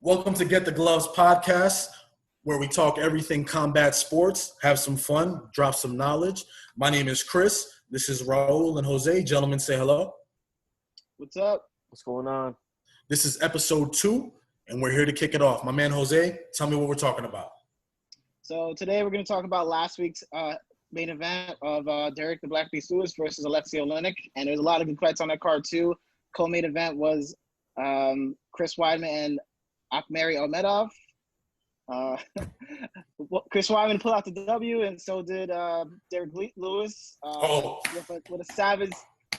Welcome to Get the Gloves podcast, where we talk everything combat sports, have some fun, drop some knowledge. My name is Chris. This is Raul and Jose. Gentlemen, say hello. What's up? What's going on? This is episode 2, and we're here to kick it off. My man Jose, tell me what we're talking about. So today we're going to talk about last week's main event of Derek the Black Beast Lewis versus Alexei Oleinik, and there's a lot of good fights on that card too. Co-main event was Chris Weidman and Akhmari Almedov. Chris Weidman pulled out the W, and so did Derek Lewis with a savage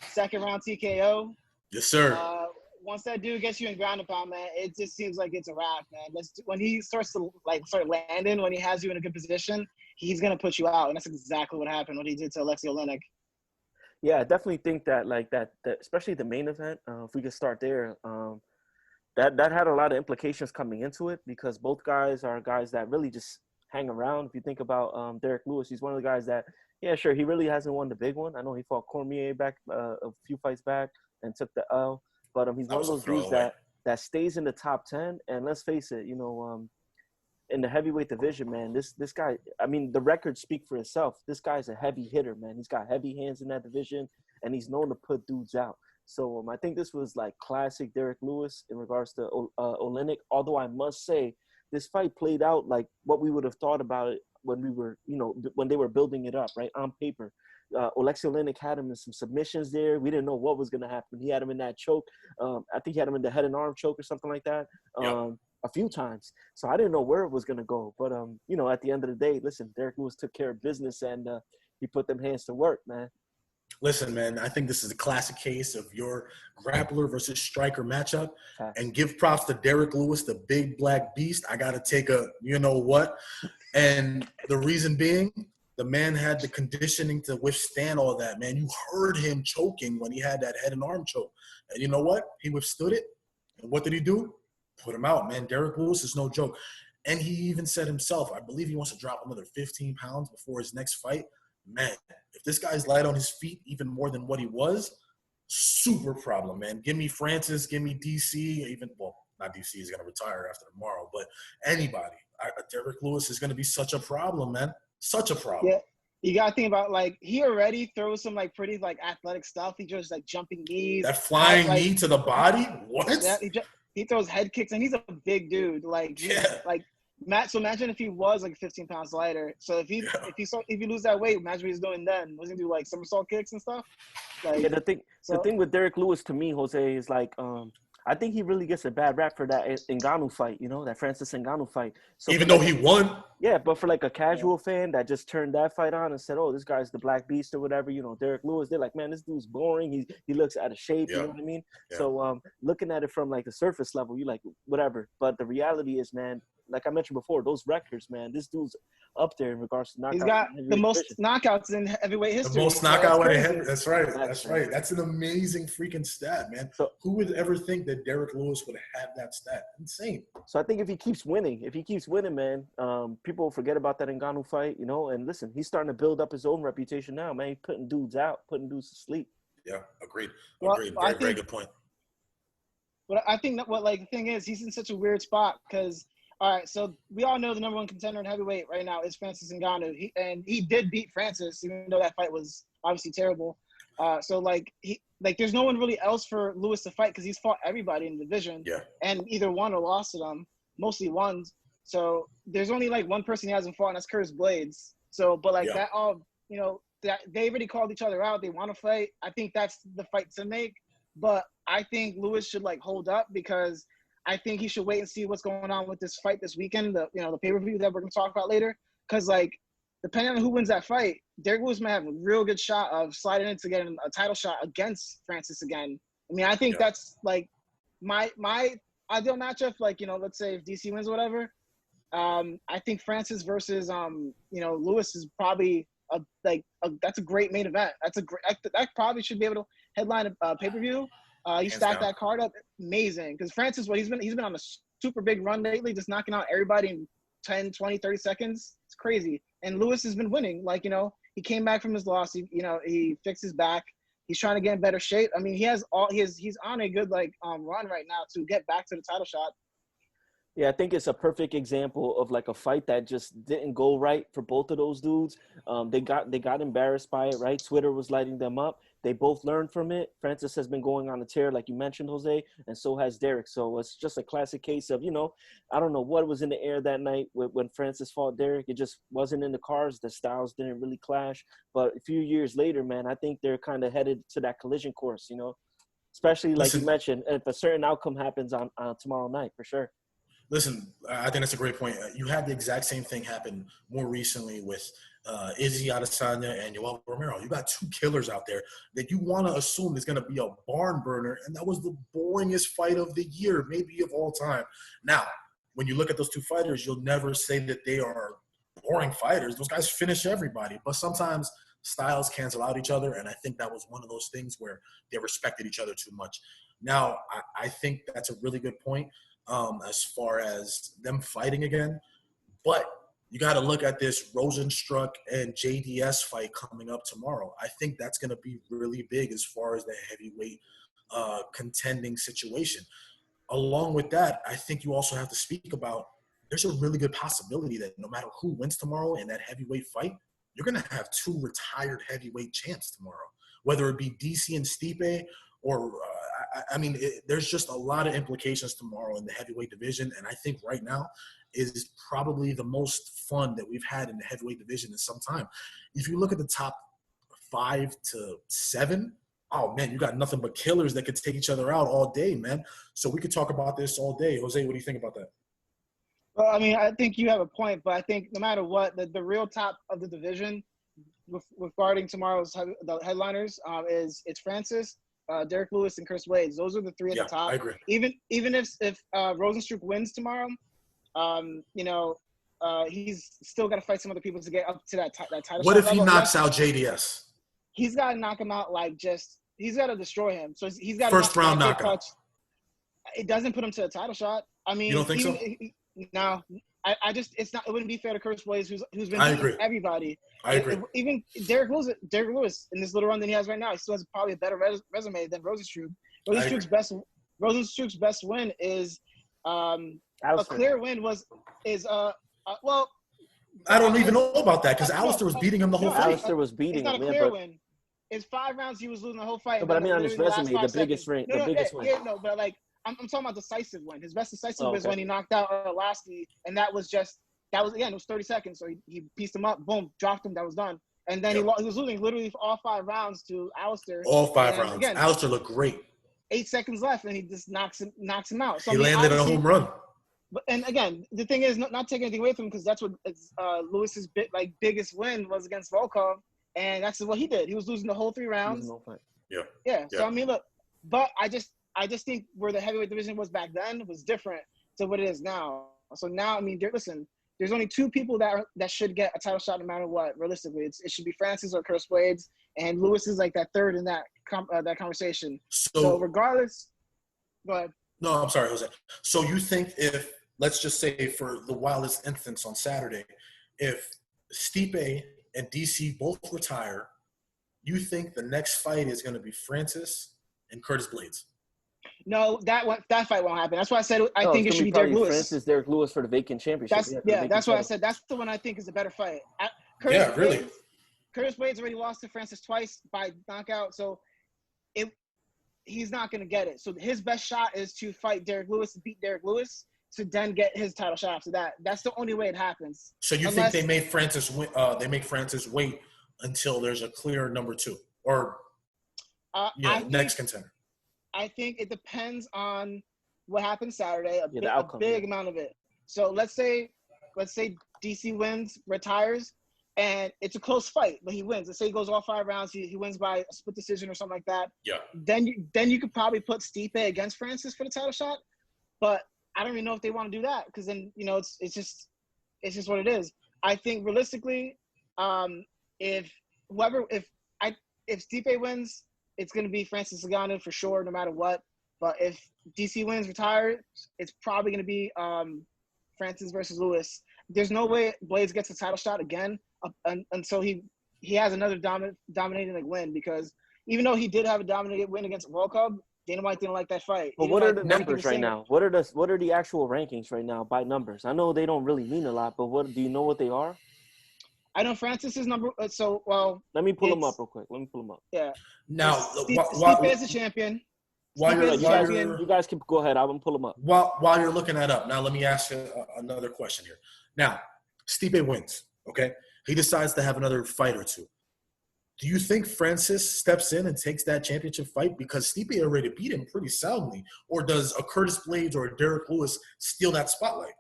second-round TKO. Yes, sir. Once that dude gets you in ground and pound, man, it just seems like it's a wrap, man. When he starts to start landing, when he has you in a good position, he's gonna put you out, and that's exactly what happened. What he did to Alexei Oleinik. Yeah, I definitely think that that especially the main event. If we could start there, that had a lot of implications coming into it because both guys are guys that really just hang around. If you think about Derek Lewis, he's one of the guys that, yeah, sure, he really hasn't won the big one. I know he fought Cormier back a few fights back and took the L. But he's one of those dudes that stays in the top 10. And let's face it, in the heavyweight division, man, this guy, I mean, the records speak for itself. This guy's a heavy hitter, man. He's got heavy hands in that division, and he's known to put dudes out. So I think this was like classic Derek Lewis in regards to Oleinik. Although I must say, this fight played out like what we would have thought about it when we were, when they were building it up, right, on paper. Alexei Oleinik had him in some submissions there. We didn't know what was going to happen. He had him in that choke. I think he had him in the head and arm choke or something like that a few times. So I didn't know where it was going to go. But, at the end of the day, listen, Derek Lewis took care of business and he put them hands to work, man. Listen, man, I think this is a classic case of your grappler versus striker matchup. And give props to Derek Lewis, the big black beast. I got to take a you-know-what. And the reason being, the man had the conditioning to withstand all that, man. You heard him choking when he had that head and arm choke. And you know what? He withstood it. And what did he do? Put him out, man. Derek Lewis is no joke. And he even said himself, I believe he wants to drop another 15 pounds before his next fight. Man, if this guy's light on his feet even more than what he was, super problem, man. Give me Francis, give me DC, not DC, he's going to retire after tomorrow, but anybody. Derek Lewis is going to be such a problem, man. Such a problem. Yeah, you got to think about, he already throws some, pretty, athletic stuff. He just, jumping knees. That flying knee to the body? What? Yeah, he throws head kicks, and he's a big dude. So imagine if he was 15 pounds lighter. So if you lose that weight, imagine what he's doing then. Was he do somersault kicks and stuff? The thing with Derek Lewis to me, Jose, is I think he really gets a bad rap for that Ngannou fight, that Francis Ngannou fight. So even though he won? Yeah, but for a casual fan that just turned that fight on and said, oh, this guy's the Black Beast or whatever, Derek Lewis, they're like, man, this dude's boring. He looks out of shape, you know what I mean? Yeah. So looking at it from the surface level, you're like, whatever. But the reality is, man, like I mentioned before, those records, man, this dude's up there in regards to knockouts. He's got the most knockouts in heavyweight history. The most knockout in heavyweight. That's right. That's right. That's an amazing freaking stat, man. So, who would ever think that Derek Lewis would have that stat? Insane. So I think if he keeps winning, man, people will forget about that Ngannou fight, and listen, he's starting to build up his own reputation now, man. He's putting dudes out, putting dudes to sleep. Yeah, agreed. Very good point. But I think that the thing is, he's in such a weird spot because, all right, so we all know the number one contender in heavyweight right now is Francis Ngannou. He did beat Francis, even though that fight was obviously terrible. There's no one really else for Lewis to fight because he's fought everybody in the division. Yeah. And either won or lost to them, mostly won. So there's only one person he hasn't fought, and that's Curtis Blades. So, but that all, that they already called each other out. They want to fight. I think that's the fight to make. But I think Lewis should hold up because I think he should wait and see what's going on with this fight this weekend, the pay-per-view that we're going to talk about later. Because, depending on who wins that fight, Derek Lewis might have a real good shot of sliding into getting a title shot against Francis again. I mean, I think that's, my ideal matchup. Let's say if DC wins or whatever, I think Francis versus, Lewis is probably that's a great main event. That probably should be able to headline a pay-per-view. You stack that card up, amazing. Because Francis, he's been on a super big run lately, just knocking out everybody in 10, 20, 30 seconds. It's crazy. And Lewis has been winning. He came back from his loss. He fixed his back. He's trying to get in better shape. I mean, he's on a good run right now to get back to the title shot. Yeah, I think it's a perfect example of like a fight that just didn't go right for both of those dudes. They got embarrassed by it, right? Twitter was lighting them up. They both learned from it. Francis has been going on a tear, like you mentioned, Jose, and so has Derek. So it's just a classic case of, I don't know what was in the air that night when Francis fought Derek. It just wasn't in the cards. The styles didn't really clash. But a few years later, man, I think they're kind of headed to that collision course, especially like you Listen, mentioned, if a certain outcome happens on tomorrow night, for sure. Listen, I think that's a great point. You had the exact same thing happen more recently with Izzy Adesanya and Yoel Romero. You got two killers out there that you want to assume is going to be a barn burner, and that was the boringest fight of the year, maybe of all time. Now, when you look at those two fighters, you'll never say that they are boring fighters. Those guys finish everybody, but sometimes styles cancel out each other, and I think that was one of those things where they respected each other too much. Now, I think that's a really good point. As far as them fighting again. But you got to look at this Rosenstruck and JDS fight coming up tomorrow. I think that's going to be really big as far as the heavyweight contending situation. Along with that, I think you also have to speak about there's a really good possibility that no matter who wins tomorrow in that heavyweight fight, you're going to have two retired heavyweight champs tomorrow, whether it be DC and Stipe or there's just a lot of implications tomorrow in the heavyweight division, and I think right now is probably the most fun that we've had in the heavyweight division in some time. If you look at the top 5 to 7, oh man, you got nothing but killers that could take each other out all day, man. So we could talk about this all day. Jose, what do you think about that? Well, I mean, I think you have a point, but I think no matter what, the real top of the division regarding tomorrow's the headliners it's Francis, Derek Lewis, and Chris Wade. Those are the three at the top. I agree. Even if Rosenstruck wins tomorrow, he's still got to fight some other people to get up to that title. What if he knocks out JDS? He's got to knock him out he's got to destroy him. So he's got first round knockout. It doesn't put him to a title shot. I mean, you don't think so? No. It wouldn't be fair to Chris Wade, who's been beating everybody. I agree. Even Derek Lewis in this little run that he has right now, he still has probably a better resume than Rosenstruck. Rosenstruck's best win is a clear win I don't even know about that because Alistair was beating him the whole fight. Alistair was beating him. It's not a clear win. It's 5 rounds he was losing the whole fight. No, but I mean on his resume, the biggest win. No, but like I'm talking about decisive win. His best decisive win was when he knocked out Lasky, and it was 30 seconds. So he pieced him up, boom, dropped him, that was done. And then he was losing literally all 5 rounds to Alistair. All 5 rounds. Again, Alistair looked great. 8 seconds left, and he just knocks him out. So, he landed a home run. But and again, the thing is not taking anything away from him because that's what Lewis's biggest win was against Volkov, and that's what he did. He was losing the whole 3 rounds. Yeah. So I mean, look, but I just think where the heavyweight division was back then was different to what it is now. So now, I mean, there's only 2 people that should get a title shot no matter what. Realistically, it should be Francis or Chris Wade, and Lewis is like that third in that conversation. So regardless, go ahead. No, I'm sorry, Jose. So you think if, let's just say for the wildest instance on Saturday, if Stipe and DC both retire, you think the next fight is going to be Francis and Curtis Blades? No, that fight won't happen. That's why I said I think it should be Derek Lewis. Francis, Derek Lewis for the vacant championship. That's why I said that's the one I think is a better fight. Really. Curtis Blades already lost to Francis twice by knockout, so he's not going to get it. So his best shot is to fight Derek Lewis and beat Derek Lewis to then get his title shot after that. That's the only way it happens. So you think they make Francis wait until there's a clear number 2 or next contender? I think it depends on what happens Saturday, a big amount of it. So let's say DC wins, retires, and it's a close fight, but he wins. Let's say he goes all 5 rounds, he wins by a split decision or something like that. Yeah. Then you could probably put Stipe against Francis for the title shot, but I don't even know if they want to do that because then it's just what it is. I think realistically, if Stipe wins, it's going to be Francis Ngannou for sure, no matter what. But if DC wins, retires, it's probably going to be Francis versus Lewis. There's no way Blades gets a title shot again until he has another dominating win, because even though he did have a dominating win against Volkov, Dana White didn't like that fight. But what are the numbers right now? What are the actual rankings right now by numbers? I know they don't really mean a lot, but what do you know what they are? I know Francis is number. Let me pull them up real quick. Yeah. Now, Stipe is the champion. You guys can go ahead. I'm gonna pull them up. While you're looking that up, now let me ask you another question here. Now, Stipe wins. Okay, he decides to have another fight or two. Do you think Francis steps in and takes that championship fight because Stipe already beat him pretty soundly, or does a Curtis Blades or a Derek Lewis steal that spotlight?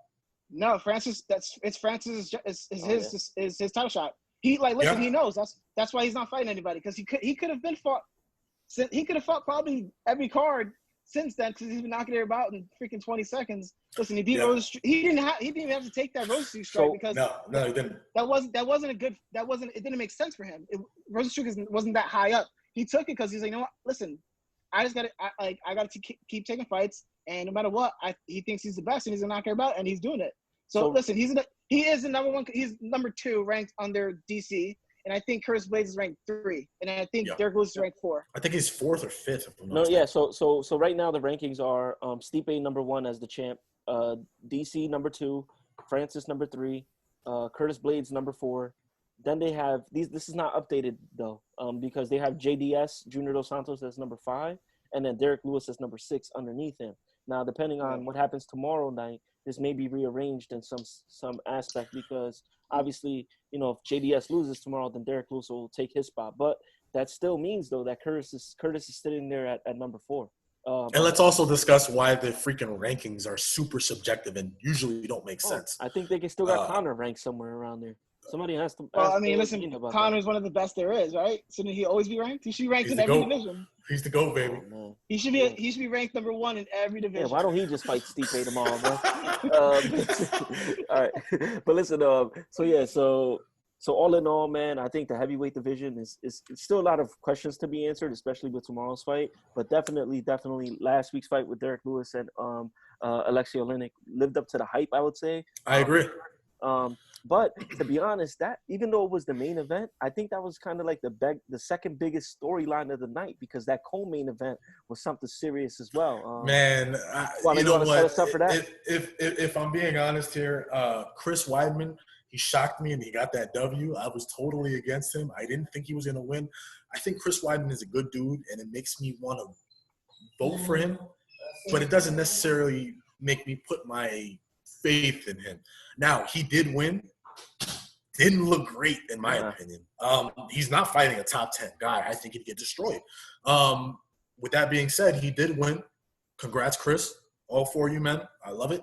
No, Francis. It's Francis. Is his title shot. He He knows that's why he's not fighting anybody, because he could have been fought. He could have fought probably every card since then, because he's been knocking everybody out in freaking 20 seconds. Listen, he beat Rose. He didn't even have to take that Rose Street strike because no, he didn't. That wasn't a good. It didn't make sense for him. Rose Street wasn't that high up. He took it because he's like, you know what? Listen, I just got to I got to keep taking fights, and no matter what, he thinks he's the best and he's gonna knock everybody out, and he's doing it. So listen, he is the number one. He's number 2 ranked under DC. And I think Curtis Blades is ranked 3, and I think Derek Lewis is ranked 4. I think he's 4th or 5th. So right now the rankings are Stipe number 1 as the champ, DC number 2, Francis number 3, Curtis Blades number 4. Then they have these. This is not updated though, because they have JDS Junior Dos Santos as number 5, and then Derek Lewis as number 6 underneath him. Now, depending on what happens tomorrow night, this may be rearranged in some aspect, because obviously, you know, if JDS loses tomorrow, then Derek Lewis will take his spot. But that still means, though, that Curtis is sitting there at number 4. And let's also discuss why the freaking rankings are super subjective and usually don't make sense. I think they can still got Conor ranked somewhere around there. Somebody has to. Well, I mean, listen, Conor is one of the best there is, right? Shouldn't he always be ranked? He should be ranked in every division. He's the GOAT, baby. Oh, he should be ranked number 1 in every division. Yeah, why don't he just fight Stipe tomorrow, man? All right, but listen, so all in all, man, I think the heavyweight division is still a lot of questions to be answered, especially with tomorrow's fight. But definitely, last week's fight with Derek Lewis and Alexei Oleinik lived up to the hype, I would say. I agree. But to be honest, that even though it was the main event, I think that was kind of like the second biggest storyline of the night, because that co-main event was something serious as well. Man, you know what? If I'm being honest here, Chris Weidman, he shocked me and he got that W. I was totally against him. I didn't think he was going to win. I think Chris Weidman is a good dude, and it makes me want to vote for him, but it doesn't necessarily make me put my faith in him. Now, he did win. Didn't look great, in my opinion. He's not fighting a top 10 guy. I think he'd get destroyed. With that being said, he did win. Congrats, Chris. All 4 of you men. I love it.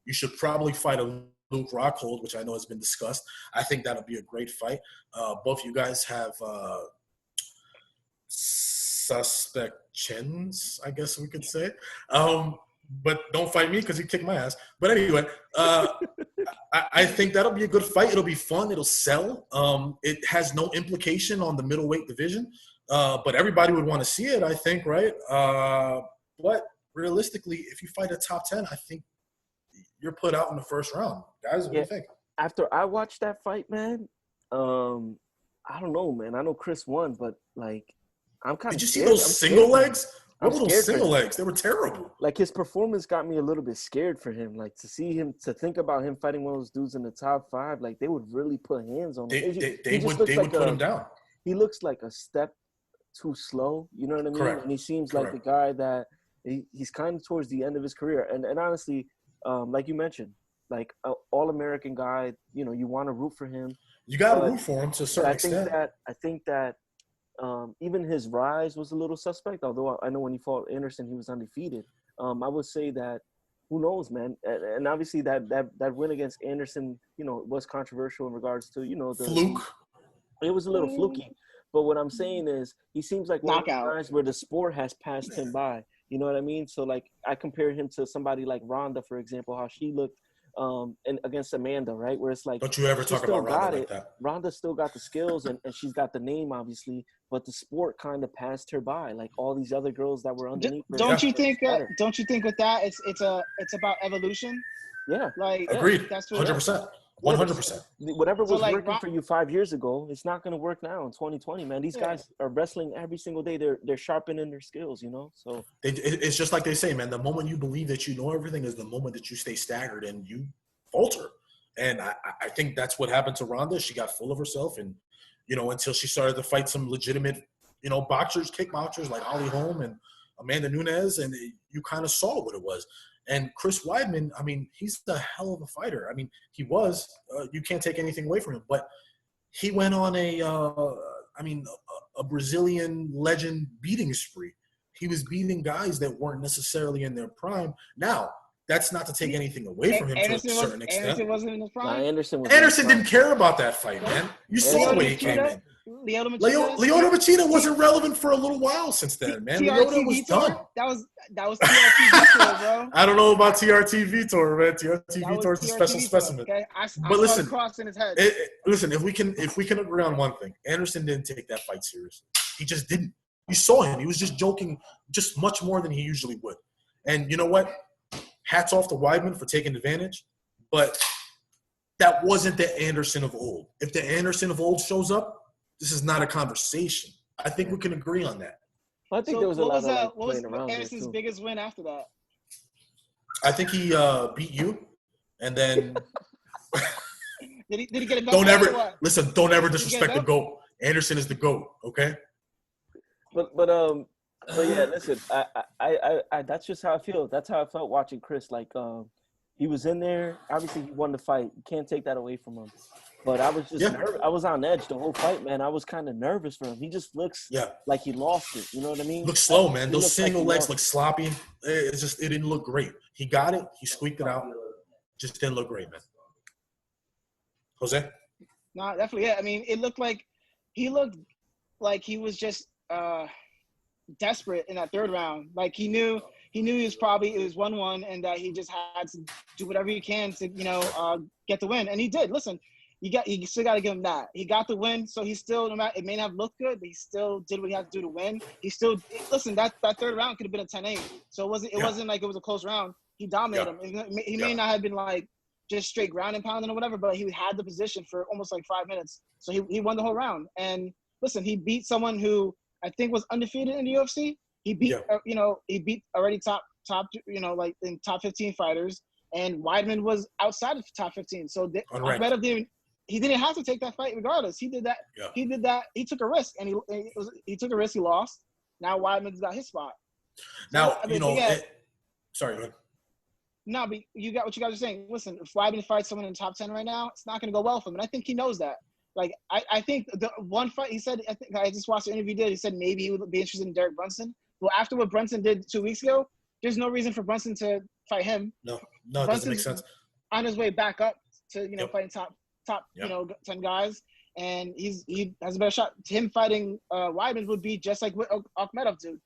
You should probably fight a Luke Rockhold, which I know has been discussed. I think that'll be a great fight. Both you guys have suspections, I guess we could say. But don't fight me because he kicked my ass. But anyway, I think that'll be a good fight. It'll be fun. It'll sell. It has no implication on the middleweight division, but everybody would want to see it, I think, right? But realistically, if you fight a top 10, I think you're put out in the first round. Guys, what do you think? After I watched that fight, man, I don't know, man. I know Chris won, but, like, I'm kind of Did you see those single legs? What were those single legs? They were terrible. Like, his performance got me a little bit scared for him. Like, to think about him fighting one of those dudes in the top 5, like, they would really put hands on him. They would put him down. He looks like a step too slow, you know what I mean? Correct. And he seems like the guy that he's kind of towards the end of his career. And honestly, like you mentioned, like an all-American guy, you know, you want to root for him. You got to root for him to a certain extent. I think that even his rise was a little suspect, although I know when he fought Anderson, he was undefeated. I would say that, who knows, man? And obviously that win against Anderson, you know, was controversial in regards to, you know, the fluke. It was a little fluky. But what I'm saying is he seems like one of the guys where the sport has passed him by. You know what I mean? So, like, I compare him to somebody like Ronda, for example, how she looked and against Amanda, right? Where it's like, don't you ever talk about Ronda like that. Ronda still got the skills and she's got the name, obviously, but the sport kind of passed her by. Like all these other girls that were underneath her. Don't you think with that it's about evolution? Yeah. Like agreed. That's what 100%. 100%. Whatever was like, working for you 5 years ago, it's not going to work now in 2020, man. These guys are wrestling every single day. They're sharpening their skills, you know. So it's just like they say, man. The moment you believe that you know everything is the moment that you stay staggered and you falter. And I think that's what happened to Ronda. She got full of herself, and until she started to fight some legitimate, boxers, kickboxers like Holly Holm and Amanda Nunes, and you kind of saw what it was. And Chris Weidman, I mean, he's a hell of a fighter. I mean, he was. You can't take anything away from him. But he went on a Brazilian legend beating spree. He was beating guys that weren't necessarily in their prime. Now, that's not to take anything away from him to a certain extent. Anderson wasn't in his prime. Anderson didn't care about that fight, man. You saw the way he came in. Lyoto Machida wasn't relevant for a little while since then, man. Lyoto was done. That was TRT Vitor, bro. I don't know about TRT Vitor, man. TRT Vitor is a special specimen. Okay? But listen, crossing his head. Listen, if we can agree on one thing, Anderson didn't take that fight seriously. He just didn't. You saw him. He was just joking, just much more than he usually would. And you know what? Hats off to Weidman for taking advantage, but that wasn't the Anderson of old. If the Anderson of old shows up, this is not a conversation. I think we can agree on that. Well, I think there was a lot of what was Anderson's biggest win after that? I think he beat you, and then did he get a belt? Don't ever disrespect the GOAT. Anderson is the GOAT, okay? But yeah, listen, I that's just how I feel. That's how I felt watching Chris. Like, he was in there. Obviously, he won the fight. You can't take that away from him. But I was just nervous. I was on edge the whole fight, man. I was kind of nervous for him. He just looks like he lost it. You know what I mean? Looks slow, man. Those single legs look sloppy. It didn't look great. He got it. He squeaked it out. Just didn't look great, man. Jose? No, definitely. Yeah, I mean, he looked like he was just desperate in that third round. Like he knew it was 1-1 and that he just had to do whatever he can to get the win, and he did. Listen, you still got to give him that. He got the win, so he still, no matter, it may not have looked good, but he still did what he had to do to win. He still that third round could have been a 10-8, so it wasn't like it was a close round. He dominated him. He may not have been like just straight ground and pounding or whatever, but he had the position for almost like 5 minutes, so he won the whole round. And listen, he beat someone who I think was undefeated in the UFC. He beat, he beat already top, like in top 15 fighters, and Weidman was outside of top 15. So he didn't have to take that fight regardless. He did that. Yeah. He did that. He took a risk, and he took a risk. He lost. Now Weidman's got his spot. Now, sorry, go ahead. No, but you got what you guys are saying. Listen, if Weidman fights someone in the top 10 right now, it's not going to go well for him. And I think he knows that. Like, I think the one fight he said, I just watched the interview he did, he said maybe he would be interested in Derek Brunson. Well, after what Brunson did 2 weeks ago, there's no reason for Brunson to fight him. No, it doesn't make sense. On his way back up to, fighting top 10 guys, and he has a better shot. Him fighting Weidman would be just like what Akhmedov did.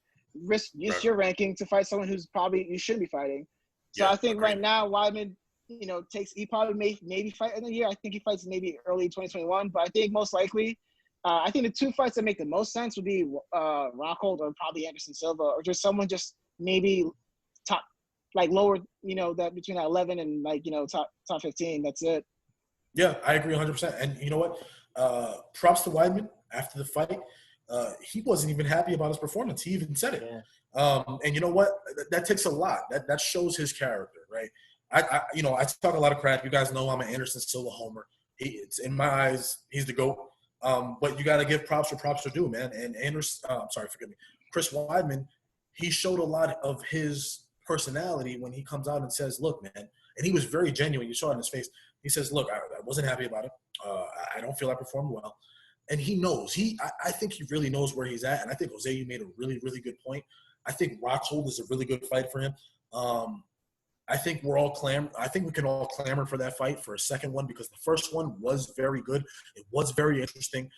Risk your ranking to fight someone who's probably you shouldn't be fighting. So I think right now Weidman, he probably maybe fight in the year. I think he fights maybe early 2021, but I think most likely, I think the two fights that make the most sense would be Rockhold or probably Anderson Silva, or just someone just maybe top, like lower, that between that 11 and like, top 15. That's it. Yeah, I agree 100%. And you know what? Props to Weidman after the fight. He wasn't even happy about his performance. He even said it. Yeah. And you know what? That takes a lot. That shows his character, right? I talk a lot of crap. You guys know I'm an Anderson Silva homer. It's in my eyes, he's the GOAT. But you got to give props where props are due, man. And Chris Weidman, he showed a lot of his personality when he comes out and says, look, man, and he was very genuine. You saw it in his face. He says, look, I wasn't happy about it. I don't feel I performed well. And he knows. I think he really knows where he's at. And I think, Jose, you made a really, really good point. I think Rockhold is a really good fight for him. I think we can all clamor for that fight for a second one, because the first one was very good. It was very interesting.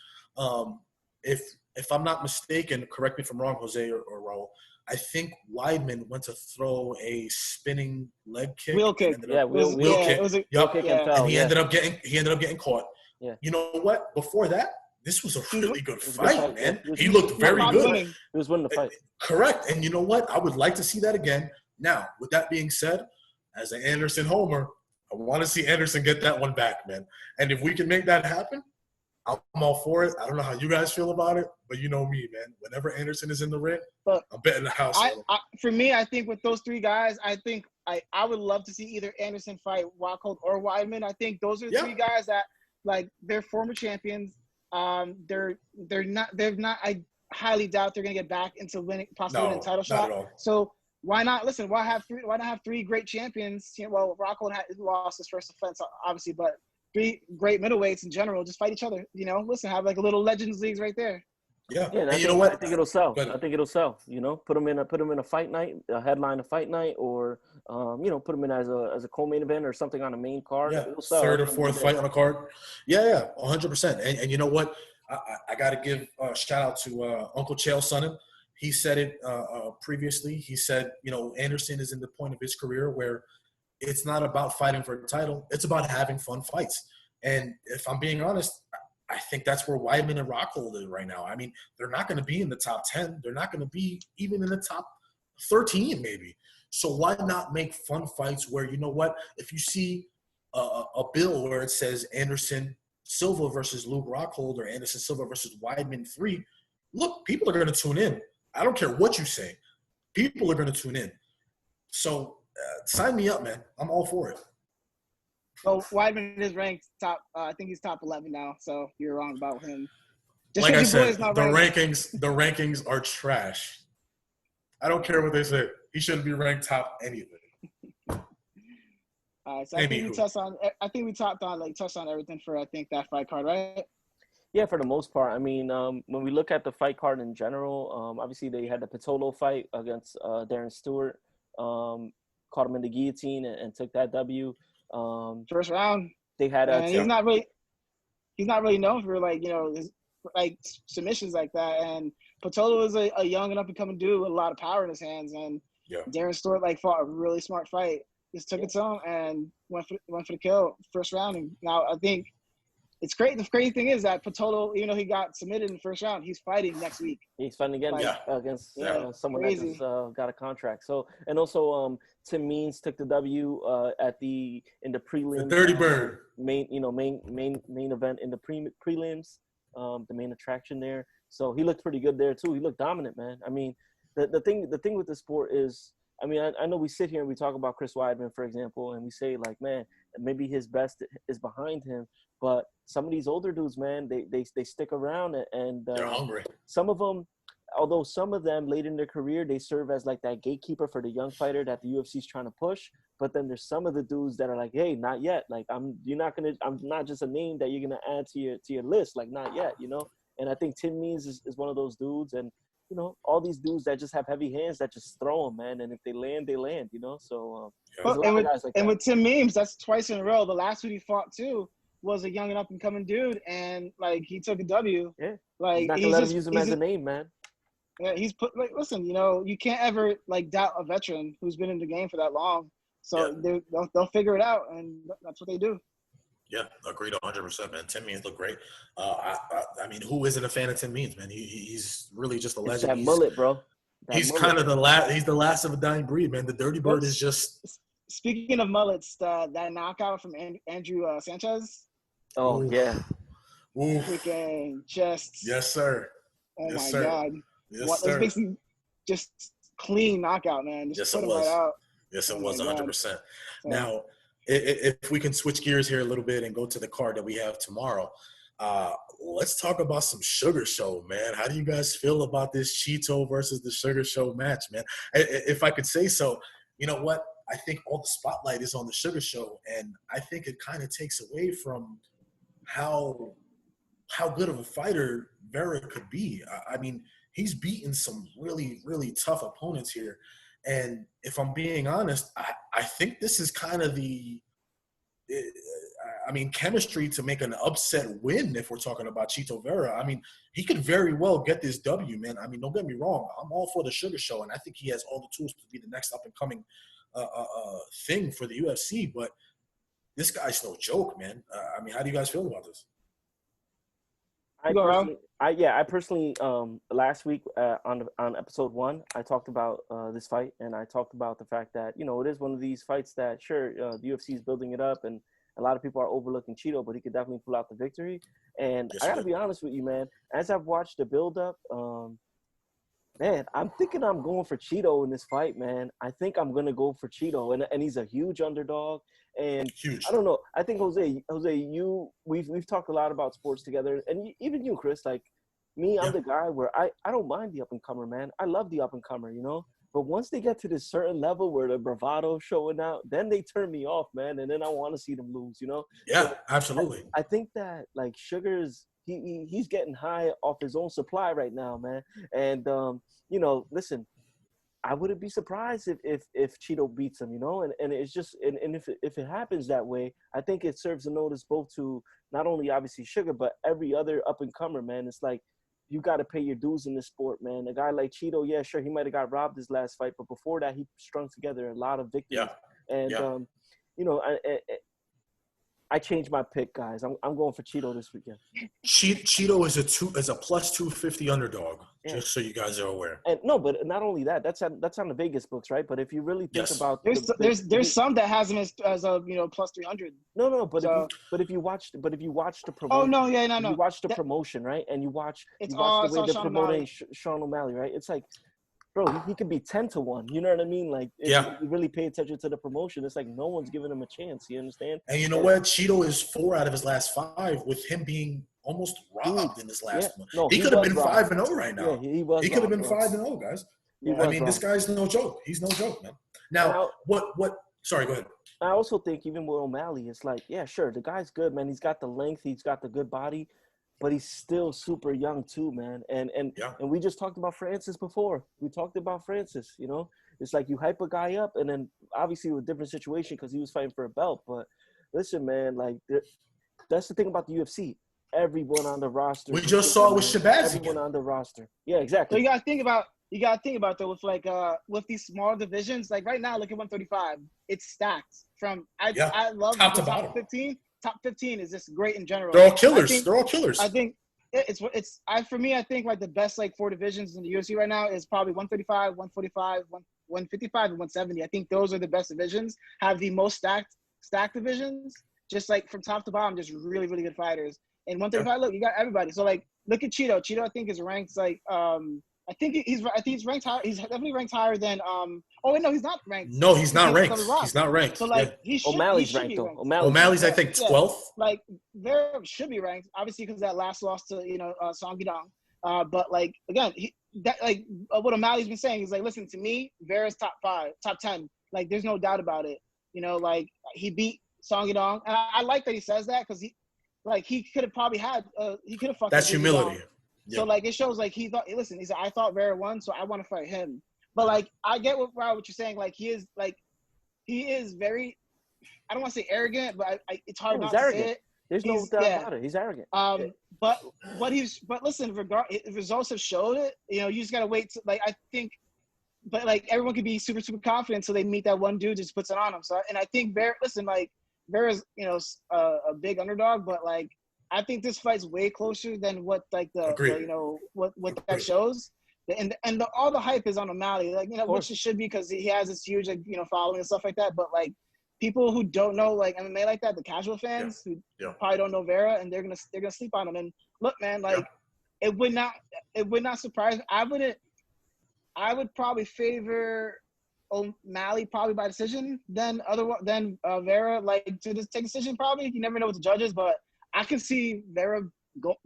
If I'm not mistaken, correct me if I'm wrong, Jose or Raul, I think Weidman went to throw a spinning leg kick. Wheel kick. Wheel kick. It was a kick and he ended up getting caught. Yeah. You know what? Before that, this was a really good fight, man. He looked very good. He was winning the fight. Correct. And you know what? I would like to see that again. Now, with that being said, as an Anderson homer, I want to see Anderson get that one back, man. And if we can make that happen, I'm all for it. I don't know how you guys feel about it, but you know me, man. Whenever Anderson is in the ring, Look, I'm betting the house on him. For me, I think with those three guys, I think I would love to see either Anderson fight Rockhold or Weidman. I think those are three guys that, like, they're former champions. They're not. I highly doubt they're gonna get back into winning a title shot. At all. So why not? Listen, why not have three great champions? Well, Rockhold lost his first offense, obviously, but three great middleweights in general just fight each other. Listen, have like a little Legends Leagues right there. Yeah, and you know what? I think it'll sell. Put them in a fight night, a headline of fight night, or put them in as a co-main event or something on a main card. Yeah, third or fourth fight on a card. Yeah, 100%. And you know what? I got to give a shout out to Uncle Chael Sonnen. He said it previously. He said, Anderson is in the point of his career where it's not about fighting for a title. It's about having fun fights. And if I'm being honest, I think that's where Weidman and Rockhold is right now. I mean, they're not going to be in the top 10. They're not going to be even in the top 13 maybe. So why not make fun fights where, you know what, if you see a bill where it says Anderson Silva versus Luke Rockhold or Anderson Silva versus Weidman 3, look, people are going to tune in. I don't care what you say. People are going to tune in. So sign me up, man. I'm all for it. Well, Weidman is ranked top. I think he's top 11 now. So you're wrong about him. Just like I said, the rankings are trash. I don't care what they say. He shouldn't be ranked top anything. All right, so I think we touched on everything for that fight card, right? Yeah, for the most part. I mean, when we look at the fight card in general, obviously they had the Pitolo fight against Darren Stewart. Caught him in the guillotine and took that W. First round. They had he's not really known for like submissions like that. And Pitolo is a young and up and coming dude with a lot of power in his hands. And Darren Stewart fought a really smart fight. Just took it to him and went for the kill first round. And now I think it's great. The crazy thing is that Pitolo, even though he got submitted in the first round, he's fighting next week. He's fighting again against someone that just got a contract. So, and also Tim Means took the W in the prelims. The Dirty Bird. Main event in the prelims. The main attraction there. So he looked pretty good there too. He looked dominant, man. I mean, the thing with the sport is, I mean, I know we sit here and we talk about Chris Weidman, for example, and we say like, man, maybe his best is behind him. But some of these older dudes, man, they stick around and they're hungry. Some of them, although some of them late in their career, they serve as like that gatekeeper for the young fighter that the UFC is trying to push. But then there's some of the dudes that are like, hey, not yet. Like I'm not just a name that you're gonna add to your list. Like not yet, And I think Tim Means is one of those dudes, and all these dudes that just have heavy hands that just throw them, man. And if they land, they land, So with Tim Means, that's twice in a row. The last one he fought too was a young and up and coming dude, and he took a W. Yeah, like he's not gonna let him use him as a name, man. Yeah, he's put listen, you can't ever doubt a veteran who's been in the game for that long. So they'll figure it out, and that's what they do. Yeah, agreed 100%, man. Tim Means looked great. I mean, who isn't a fan of Tim Means, man? He's really just a legend. That mullet, bro. He's kind of the last. He's the last of a dying breed, man. The Dirty Bird is just. Speaking of mullets, that knockout from Andrew Sanchez. Oh yeah. Oof. Freaking just. Yes, sir. Oh yes, my sir. God. Yes, sir. Basically just clean knockout, man. Just yes, it was. Right out. Yes, it was 100%. Now, if we can switch gears here a little bit and go to the card that we have tomorrow, let's talk about some Sugar Show, man. How do you guys feel about this Cheeto versus the Sugar Show match, man? If I could say so, you know what? I think all the spotlight is on the Sugar Show, and I think it kind of takes away from how good of a fighter Vera could be. I mean, he's beaten some really, really tough opponents here. And if I'm being honest, I think this is kind of chemistry to make an upset win if we're talking about Chito Vera. I mean, he could very well get this W, man. I mean, don't get me wrong. I'm all for the Sugar Show, and I think he has all the tools to be the next up-and-coming thing for the UFC. But this guy's no joke, man. I mean, how do you guys feel about this? I personally, last week on episode 1, I talked about this fight, and I talked about the fact that it is one of these fights that the UFC is building it up, and a lot of people are overlooking Cheeto, but he could definitely pull out the victory. And Yes, I gotta be honest with you, man. As I've watched the build up, man, I'm thinking I'm going for Cheeto in this fight, man. I think I'm gonna go for Cheeto, and he's a huge underdog. And huge. I don't know. I think Jose, we've talked a lot about sports together, and even you, Chris. Like me, I'm the guy where I don't mind the up and comer, man. I love the up and comer, But once they get to this certain level where the bravado showing out, then they turn me off, man, and then I want to see them lose, Yeah, so absolutely. I think that like Sugar's he's getting high off his own supply right now, man. And listen, I wouldn't be surprised if Cheeto beats him, and it's just and if it happens that way, I think it serves a notice both to not only obviously Sugar but every other up and comer, man. It's like you got to pay your dues in this sport, man. A guy like Cheeto, yeah, sure, he might have got robbed his last fight, but before that, he strung together a lot of victories. Yeah. And I changed my pick, guys. I'm going for Cheeto this weekend. Cheeto is a plus 250 underdog, just so you guys are aware. And no, but not only that, that's on the Vegas books, right? But if you really think about there's some that has him as a plus 300. No, but if you watch the promotion. Oh no, yeah, no. You watch the promotion, right? And you watch the way they're promoting Sean O'Malley, right? It's like, bro, he could be 10-1. You know what I mean? Like, if you really pay attention to the promotion, it's like no one's giving him a chance. You understand? And you know what? Cheeto is 4 out of his last 5, with him being almost robbed in this last one. No, he could have been 5-0 right now. Yeah, he was. He could have been 5-0, guys. I mean, this guy's no joke. He's no joke, man. Now, what? Sorry, go ahead. I also think even with O'Malley, it's like, yeah, sure, the guy's good, man. He's got the length. He's got the good body. But he's still super young too, man. And we just talked about Francis before. We talked about Francis, It's like you hype a guy up, and then obviously with a different situation because he was fighting for a belt. But listen, man, like that's the thing about the UFC. Everyone on the roster. We just saw with Shabazz. Everyone on the roster. Yeah, exactly. So you gotta think about though with these small divisions. Like right now, look at 135. It's stacked from I love top the to top bottom. 15. Top 15 is just great in general. They're all killers. They're all killers. I think for me, I think like the best like 4 divisions in the UFC right now is probably 135, 145, 155, and 170. I think those are the best divisions. Have the most stacked divisions, just like from top to bottom, just really, really good fighters. And 135, look, you got everybody. So like, look at Cheeto. Cheeto, I think is ranked like I think he's ranked higher. He's definitely ranked higher than oh wait, no, he's not ranked. No, he's not ranked. He's not ranked. So like O'Malley's ranked though. O'Malley's I think 12th. Like Vera should be ranked, obviously because that last loss to Song Yadong. But like again, what O'Malley's been saying is like, listen to me, Vera's top 5, top 10. Like there's no doubt about it. Like he beat Song Yadong, and I like that he says that because he could have probably had he could have fucked. That's humility. Yeah. So like it shows like he thought. Listen, he said I thought Vera won, so I want to fight him. But like I get what you're saying. Like he is very. I don't want to say arrogant, but it's hard not to say it. There's no doubt about it. He's arrogant. But listen, results have showed it. You just gotta wait. I think, but like everyone could be super super confident until they meet that one dude just puts it on them. So and I think Vera's a big underdog, but like. I think this fight's way closer than what like what that shows, and all the hype is on O'Malley, which it should be because he has this huge following and stuff like that. But like people who don't know like MMA like that, the casual fans who probably don't know Vera, and they're gonna sleep on him. And look, man, like it would not surprise me. I would probably favor O'Malley probably by decision than Vera like to just take a decision probably. You never know with the judges, but. I could see Vera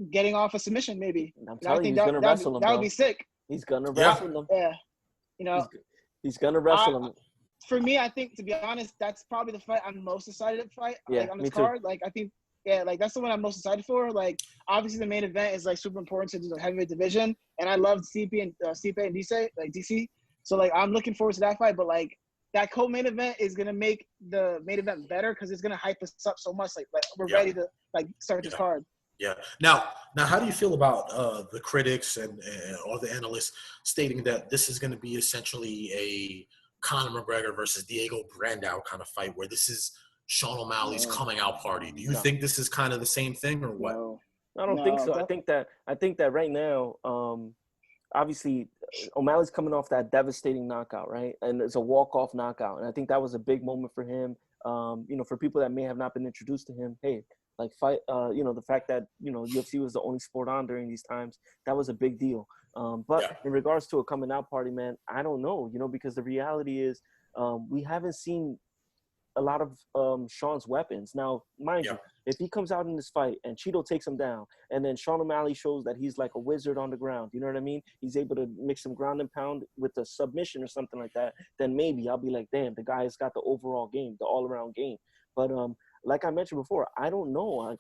getting off a submission, maybe. I'm telling you, he's gonna wrestle him. That would be sick. He's gonna wrestle him. Yeah, he's gonna wrestle him. For me, I think to be honest, that's probably the fight I'm most excited to fight. Yeah, on this card. Like I think, like that's the one I'm most excited for. Like obviously the main event is like super important to the heavyweight division, and I love Stipe and DC. So like I'm looking forward to that fight, but like. That co-main event is gonna make the main event better because it's gonna hype us up so much. Like we're ready to like start this card. Yeah. Now, how do you feel about the critics and all the analysts stating that this is going to be essentially a Conor McGregor versus Diego Brandao kind of fight, where this is Sean O'Malley's coming out party? Do you think this is kind of the same thing, or what? I don't think No, so. I think that right now, obviously, O'Malley's coming off that devastating knockout, right? And it's a walk-off knockout, and I think that was a big moment for him. For people that may have not been introduced to him, hey, like fight. The fact that UFC was the only sport on during these times, that was a big deal. But in regards to a coming out party, man, I don't know. Because the reality is, we haven't seen a lot of Sean's weapons. Now, mind you, if he comes out in this fight and Cheeto takes him down, and then Sean O'Malley shows that he's like a wizard on the ground, you know what I mean? He's able to mix some ground and pound with a submission or something like that, then maybe I'll be like, damn, the guy has got the overall game, the all-around game. But like I mentioned before, I don't know.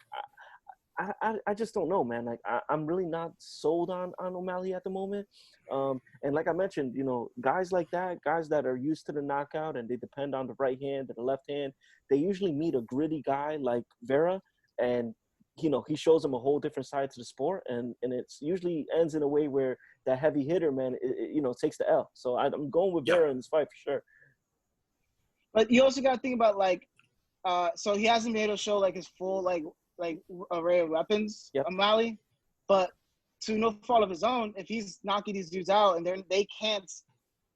I just don't know, man. Like I'm really not sold on O'Malley at the moment. And like I mentioned, guys like that, guys that are used to the knockout and they depend on the right hand and the left hand, they usually meet a gritty guy like Vera, and he shows them a whole different side to the sport, and it's usually ends in a way where that heavy hitter, man, takes the L. So I'm going with Vera in this fight for sure. But you also got to think about so he hasn't been able to show like his full like array of weapons, O'Malley, but to no fault of his own, if he's knocking these dudes out and they can't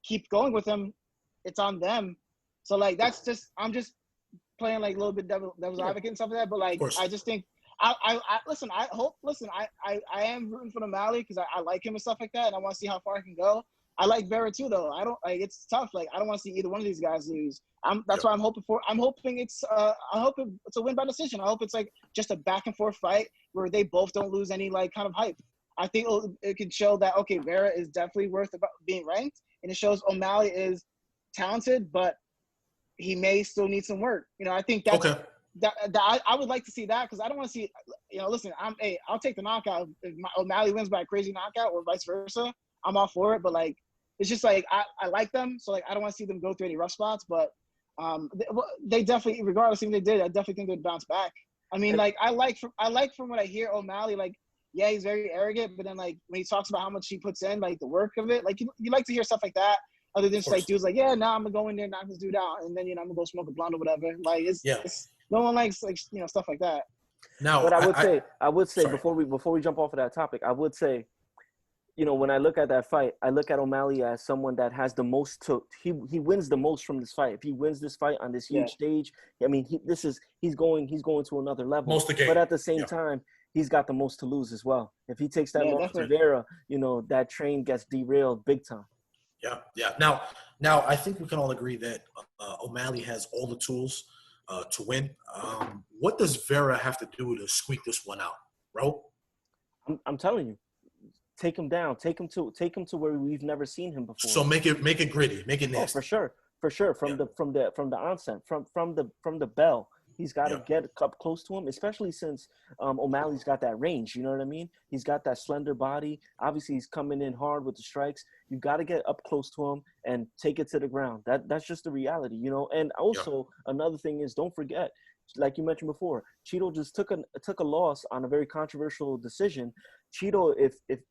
keep going with him, it's on them. So like I'm just playing like a little bit devil's advocate and stuff like that. But like I just think I am rooting for O'Malley because I like him and stuff like that, and I want to see how far I can go. I like Vera too, though. I don't like it's tough. Like I don't want to see either one of these guys lose. That's why I'm hoping for. I'm hoping it's a win by decision. I hope it's like just a back and forth fight where they both don't lose any like kind of hype. I think it can show that Vera is definitely worth being ranked, and it shows O'Malley is talented, but he may still need some work. I think that's I would like to see that because I don't want to see. Listen, I'll take the knockout if O'Malley wins by a crazy knockout or vice versa. I'm all for it, but like. It's just like I like them, so like I don't want to see them go through any rough spots. But they definitely, regardless of what they did, I definitely think they'd bounce back. I mean, like I like from what I hear O'Malley, like he's very arrogant, but then like when he talks about how much he puts in, like the work of it, like you like to hear stuff like that. Other than just like dudes like I'm gonna go in there, knock this dude out, and then I'm gonna go smoke a blunt or whatever. Like it's no one likes like stuff like that. Now, but I would say before we jump off of that topic, I would say. When I look at that fight, I look at O'Malley as someone that has the most he wins the most from this fight. If he wins this fight on this huge stage, I mean, he's going to another level. Most of the game. But at the same time, he's got the most to lose as well. If he takes that loss to Vera, that train gets derailed big time. Yeah. Now I think we can all agree that O'Malley has all the tools to win. What does Vera have to do to squeak this one out, bro? I'm telling you. Take him down. Take him to where we've never seen him before. So make it gritty. Make it nasty. Oh, for sure. From the onset, from the bell, he's got to get up close to him. Especially since O'Malley's got that range. You know what I mean? He's got that slender body. Obviously, he's coming in hard with the strikes. You got to get up close to him and take it to the ground. That's just the reality, And also another thing is, don't forget. Like you mentioned before, Cheeto just took a loss on a very controversial decision. Cheeto,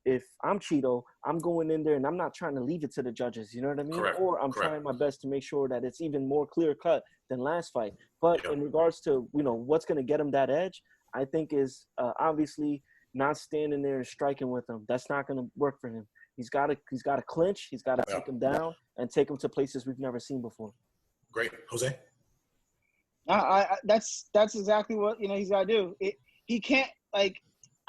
if I'm Cheeto, I'm going in there and I'm not trying to leave it to the judges, you know what I mean? Correct. Or I'm trying my best to make sure that it's even more clear cut than last fight. But in regards to what's going to get him that edge, I think is obviously not standing there and striking with him. That's not going to work for him. He's got to clinch. He's got to take him down and take him to places we've never seen before. Great, Jose. That's exactly what he's got to do. He can't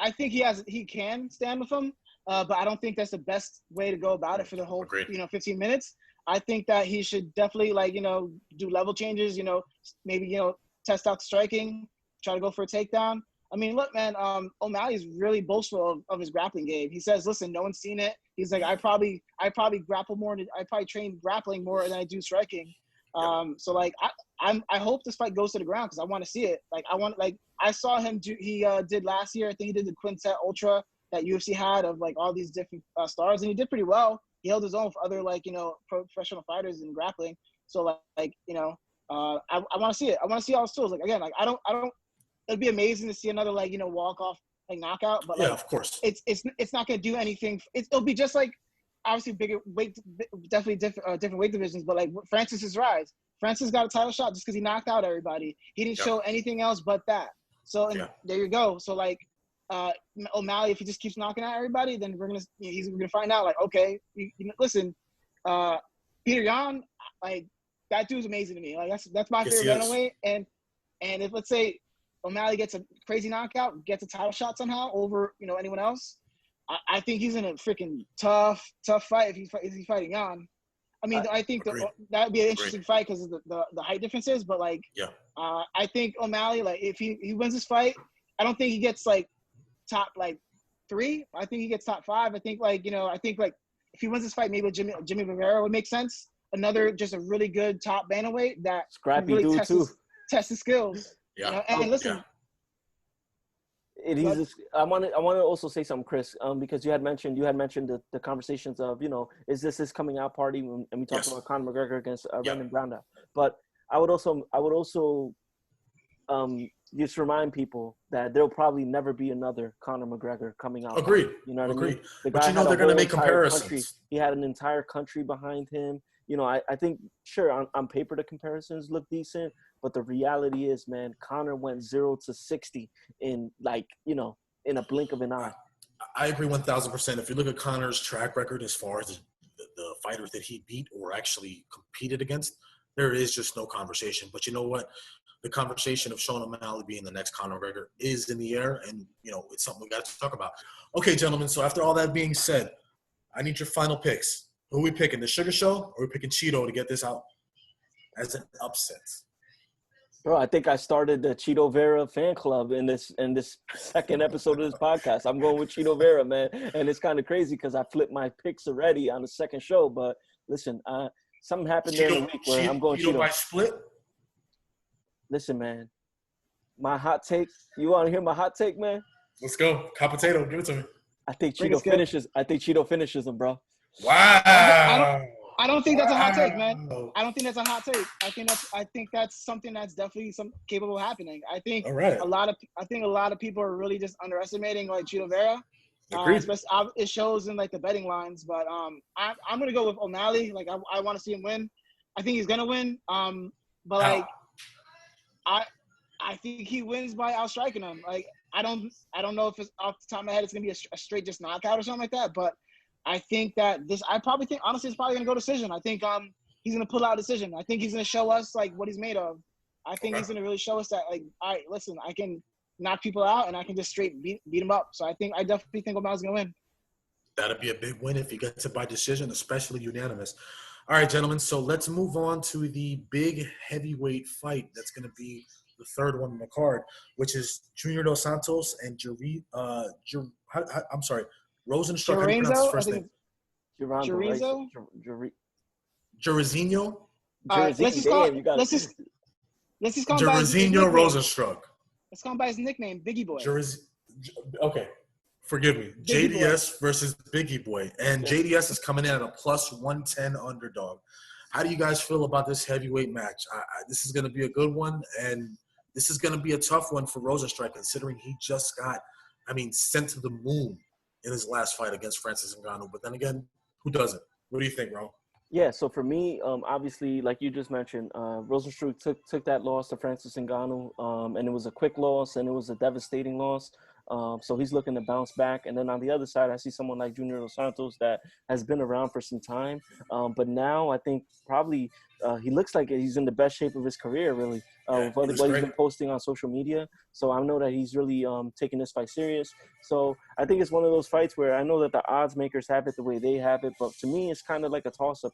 I think he can stand with him, but I don't think that's the best way to go about it for the whole 15 minutes. I think that he should definitely do level changes. Maybe test out striking, try to go for a takedown. I mean, look, man, O'Malley's really boastful of his grappling game. He says, "Listen, no one's seen it." He's like, "I probably grapple more. I probably train grappling more than I do striking." So like I hope this fight goes to the ground because I want to see it. I saw him did last year. I think he did the Quintet Ultra that UFC had of like all these different stars, and he did pretty well. He held his own for other professional fighters in grappling. So I want to see it. I want to see all his tools. Like again, I don't. It'd be amazing to see another walk off knockout, but of course, it's not gonna do anything. It'll be just like. Obviously, bigger weight, definitely different weight divisions. But like Francis's rise, Francis got a title shot just because he knocked out everybody. He didn't show anything else but that. So there you go. So O'Malley, if he just keeps knocking out everybody, then he's gonna find out. Like, okay, listen, Peter Yan, like that dude's amazing to me. Like that's my favorite bantamweight. And if let's say O'Malley gets a crazy knockout, gets a title shot somehow over anyone else, I think he's in a freaking tough fight if he's fighting Yan. I mean, I think that would be an interesting fight because of the height differences. But like, I think O'Malley, like if he wins this fight, I don't think he gets like top like 3. I think he gets top 5. I think like if he wins this fight, maybe with Jimmy Rivera would make sense. Another just a really good top bantamweight that scrappy really dude test his skills. Yeah. And listen. Yeah. I want to also say something, Chris, because you had mentioned the conversations of is this his coming out party, and we talked about Conor McGregor against Brendan Browndown. But I would also just remind people that there'll probably never be another Conor McGregor coming out. Agreed. You know what I mean? The but guy they're going to make comparisons. Country. He had an entire country behind him. I think, sure, on paper the comparisons look decent, but the reality is, man, Conor went 0 to 60 in in a blink of an eye. I agree 1,000%. If you look at Conor's track record as far as the fighters that he beat or actually competed against, there is just no conversation. But you know what? The conversation of Sean O'Malley being the next Conor McGregor is in the air, and it's something we got to talk about. Okay, gentlemen. So after all that being said, I need your final picks. Who are we picking? The Sugar Show, or are we picking Cheeto to get this out as an upset? Bro, I think I started the Cheeto Vera fan club in this second episode of this podcast. I'm going with Cheeto Vera, man, and it's kind of crazy because I flipped my picks already on the second show. But listen, something happened there in the week where I'm going Cheeto. By split? Listen, man, my hot take. You want to hear my hot take, man? Let's go. Hot potato. Give it to me. I think Cheeto finishes. I think Cheeto finishes him, bro. Wow. I don't think that's a hot take, man. I don't think that's a hot take. I think that's something that's definitely capable of happening. I think a lot of people are really just underestimating like Cheeto Vera. It shows in like the betting lines, but I'm gonna go with O'Malley. Like I want to see him win. I think he's gonna win. But like I think he wins by outstriking him. Like I don't know if it's off the top of my head it's gonna be a straight just knockout or something like that, but I think that honestly it's probably gonna go decision. I think he's gonna pull out a decision. I think he's gonna show us like what he's made of. I think he's gonna really show us that like, all right, listen, I can knock people out and I can just straight beat them up. So I definitely think O'Malley's gonna win. That'd be a big win if he gets it by decision, especially unanimous. All right, gentlemen. So let's move on to the big heavyweight fight. That's gonna be the third one on the card, which is Junior Dos Santos and Rosenstruck. How do you pronounce his first name? Jurizo? Jurizinho? Let's just call him by his nickname. Rosenstruck. Let's call him by his nickname, Biggie Boy. Okay. Forgive me. JDS versus Biggie Boy. And JDS is coming in at a plus 110 underdog. How do you guys feel about this heavyweight match? This is going to be a good one, and this is going to be a tough one for Rosenstruck, considering he just got, sent to the moon in his last fight against Francis Ngannou. But then again, who doesn't? What do you think, Raul? Yeah, so for me, obviously, like you just mentioned, Rosenstruck took that loss to Francis Ngannou, and it was a quick loss, and it was a devastating loss. So he's looking to bounce back. And then on the other side, I see someone like Junior Dos Santos that has been around for some time. But now I think probably he looks like he's in the best shape of his career, really, with what he's been posting on social media. So I know that he's really taking this fight serious. So I think it's one of those fights where I know that the odds makers have it the way they have it. But to me, it's kind of like a toss-up,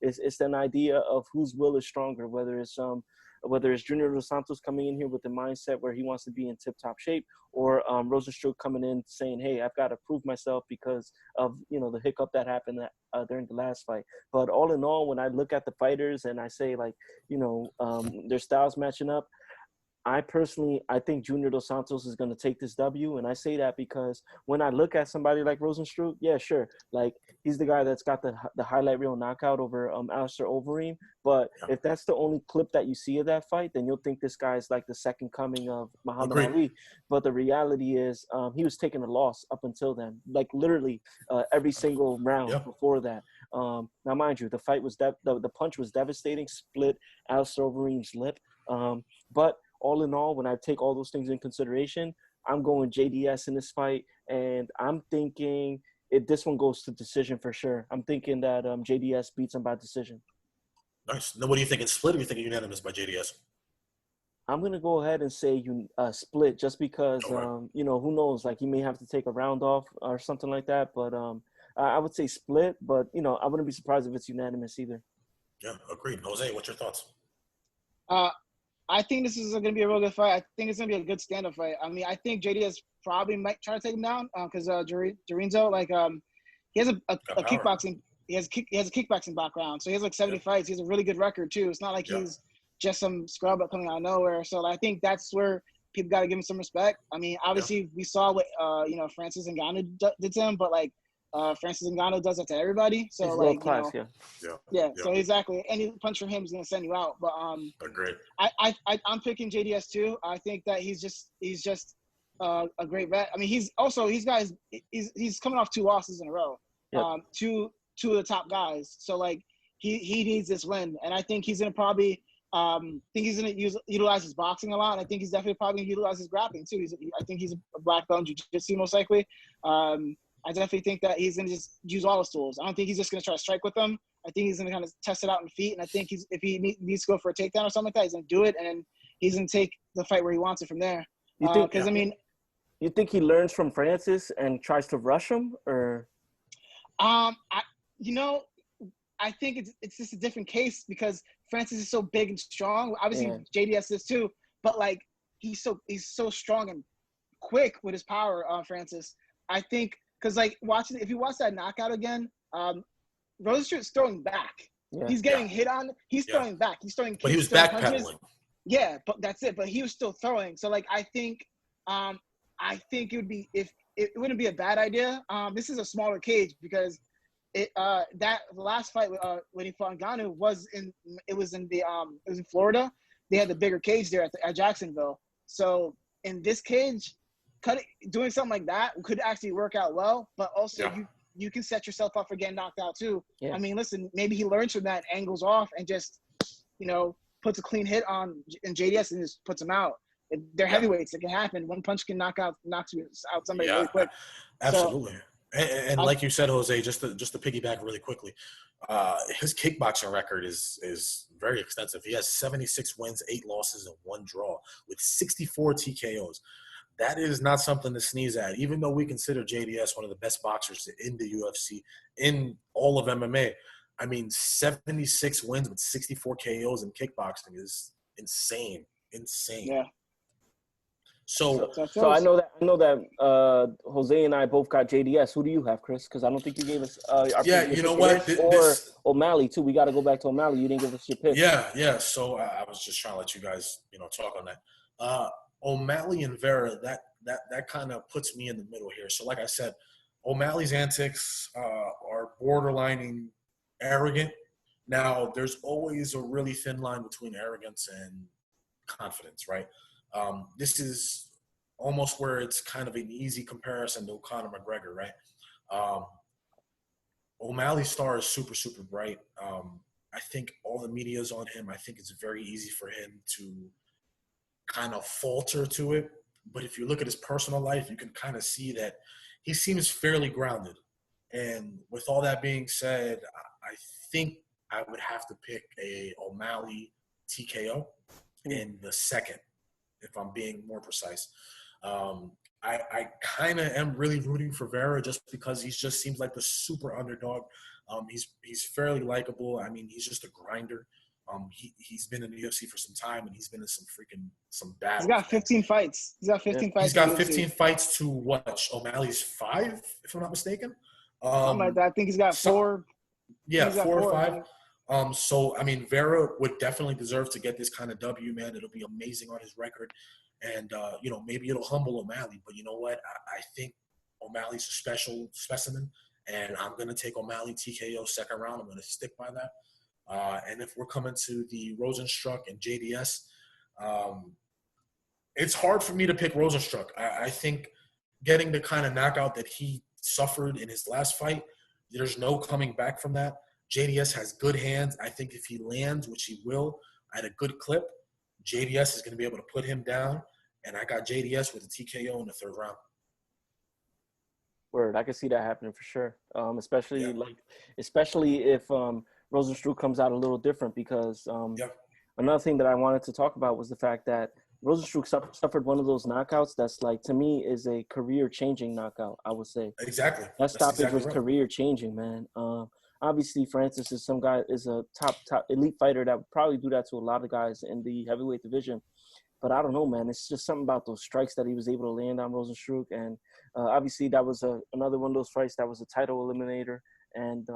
It's an idea of whose will is stronger, whether it's Junior Dos Santos coming in here with the mindset where he wants to be in tip-top shape, or Rosenstruck coming in saying, hey, I've got to prove myself because of, the hiccup that happened during the last fight. But all in all, when I look at the fighters and I say, like, their styles matching up, I think Junior Dos Santos is going to take this W, and I say that because when I look at somebody like Rosenstruck, yeah, sure, like he's the guy that's got the highlight reel knockout over Alistair Overeem, but if that's the only clip that you see of that fight, then you'll think this guy's like the second coming of Muhammad Ali. But the reality is he was taking a loss up until then, like literally every single round before that. Now, mind you, the fight was the punch was devastating, split Alistair Overeem's lip, but all in all, when I take all those things in consideration, I'm going JDS in this fight, and I'm thinking this one goes to decision for sure. I'm thinking that JDS beats him by decision. Nice. Now, what do you think? In split, or you think unanimous by JDS? I'm gonna go ahead and say split, just because Okay. who knows? Like, he may have to take a round off or something like that. But I would say split. But I wouldn't be surprised if it's unanimous either. Yeah, agreed. Jose, what's your thoughts? I think this is going to be a real good fight. I think it's going to be a good stand-up fight. I mean, I think JDS probably might try to take him down because Durinzo, he has a kickboxing. He has a kickboxing background, so he has like 70 fights. He has a really good record too. It's not like he's just some scrub up coming out of nowhere. So I think that's where people got to give him some respect. I mean, obviously we saw what Francis Ngannou did to him, but Francis Ngannou does that to everybody. So world class, yeah. So exactly, any punch from him is gonna send you out. But agreed. I'm picking JDS too. I think that he's just a great vet. I mean, he's coming off 2 losses in a row. Two of the top guys. So he needs this win, and I think he's gonna probably utilize his boxing a lot. And I think he's definitely probably gonna utilize his grappling too. I think he's a black belt in jiu-jitsu most likely. I definitely think that he's going to just use all his tools. I don't think he's just going to try to strike with them. I think he's going to kind of test it out in feet. And I think if he needs to go for a takedown or something like that, he's going to do it. And he's going to take the fight where he wants it from there. You think he learns from Francis and tries to rush him, or? I think it's just a different case because Francis is so big and strong. Obviously, JDS is too. But he's so strong and quick with his power, Francis. I think. Because if you watch that knockout again, Rosenstruck's throwing back. Yeah. He's getting hit on. He's throwing back. He's throwing. But he was backpedaling. Yeah, but that's it. But he was still throwing. So I think it would be it wouldn't be a bad idea. This is a smaller cage because the last fight when he fought Ngannou was in Florida. They had the bigger cage there at Jacksonville. So in this cage, doing something like that could actually work out well, but also you can set yourself up for getting knocked out too. Yeah. I mean, listen, maybe he learns from that, angles off, and just puts a clean hit on in JDS and just puts him out. They're heavyweights; it can happen. One punch can knock out somebody really quick. Absolutely. And like you said, Jose, just to piggyback really quickly, his kickboxing record is very extensive. He has 76 wins, 8 losses, and 1 draw with 64 TKOs. That is not something to sneeze at. Even though we consider JDS one of the best boxers in the UFC, in all of MMA, I mean, 76 wins with 64 KOs in kickboxing is insane. Yeah. So I know that Jose and I both got JDS. Who do you have, Chris? Because I don't think you gave us our you know what? O'Malley too. We got to go back to O'Malley. You didn't give us your pick. Yeah. So I was just trying to let you guys talk on that. O'Malley and Vera, that kind of puts me in the middle here. So like I said, O'Malley's antics are borderlining arrogant. Now, there's always a really thin line between arrogance and confidence, right? This is almost where it's kind of an easy comparison to Conor McGregor, right? O'Malley's star is super, super bright. I think all the media is on him. I think it's very easy for him to kind of falter to it. But if you look at his personal life, you can kind of see that he seems fairly grounded. And with all that being said, I think I would have to pick a O'Malley TKO in the second, if I'm being more precise. I kind of am really rooting for Vera just because he just seems like the super underdog. He's fairly likable. I mean, he's just a grinder. He's been in the UFC for some time, and he's been in some battles. He's got 15 fights. He's got 15 fights. He's got 15 fights to watch. O'Malley's 5, if I'm not mistaken. Something like that. I think he's got 4. Yeah, 4 or 5. So I mean, Vera would definitely deserve to get this kind of W, man. It'll be amazing on his record, and maybe it'll humble O'Malley. But you know what? I think O'Malley's a special specimen, and I'm gonna take O'Malley TKO second round. I'm gonna stick by that. And if we're coming to the Rosenstruck and JDS, it's hard for me to pick Rosenstruck. I think getting the kind of knockout that he suffered in his last fight, there's no coming back from that. JDS has good hands. I think if he lands, which he will, at a good clip, JDS is going to be able to put him down. and I got JDS with a TKO in the third round. Word, I can see that happening for sure. Especially Yeah. especially if Rosenstruck comes out a little different, because another thing that I wanted to talk about was the fact that Rosenstruck suffered one of those knockouts that's like, to me, is a career-changing knockout, I would say. Exactly. That stoppage exactly was right. career-changing, man. Obviously, Francis is a top elite fighter that would probably do that to a lot of guys in the heavyweight division. But I don't know, man. It's just something about those strikes that he was able to land on Rosenstruck. And obviously, that was another one of those fights that was a title eliminator. And,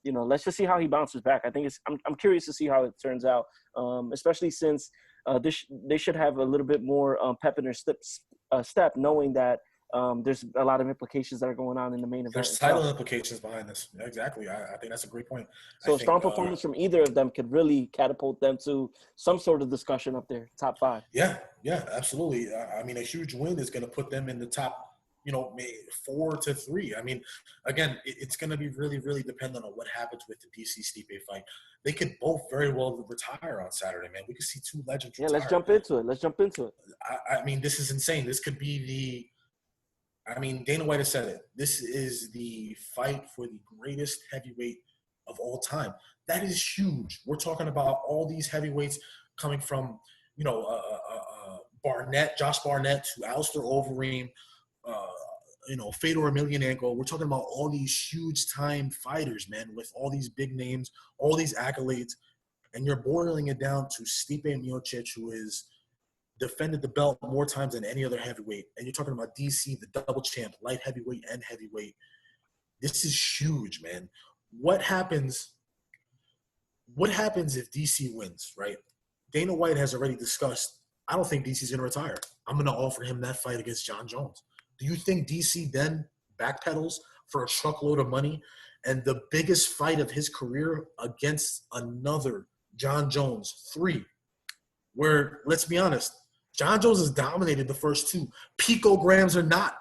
let's just see how he bounces back. I think I'm curious to see how it turns out, especially since they should have a little bit more pep in their step, knowing that there's a lot of implications that are going on in the main event. There's title implications behind this. Exactly. I think that's a great point. So a strong performance from either of them could really catapult them to some sort of discussion up there, top 5. Yeah, absolutely. I mean, a huge win is going to put them in the top, 4 to 3. I mean, again, it's going to be really, really dependent on what happens with the DC Stipe fight. They could both very well retire on Saturday, man. We could see 2 legends retire. Yeah, let's jump into it. I mean, this is insane. This could be Dana White has said it. This is the fight for the greatest heavyweight of all time. That is huge. We're talking about all these heavyweights coming from, Josh Barnett to Alistair Overeem, Fedor Emelianenko. We're talking about all these huge-time fighters, man, with all these big names, all these accolades, and you're boiling it down to Stipe Miocic, who is defended the belt more times than any other heavyweight. And you're talking about DC, the double champ, light heavyweight and heavyweight. This is huge, man. What happens if DC wins, right? Dana White has already discussed, I don't think DC's going to retire. I'm going to offer him that fight against John Jones. Do you think DC then backpedals for a truckload of money and the biggest fight of his career against another John Jones 3, where, let's be honest, John Jones has dominated the first 2. Picograms or not.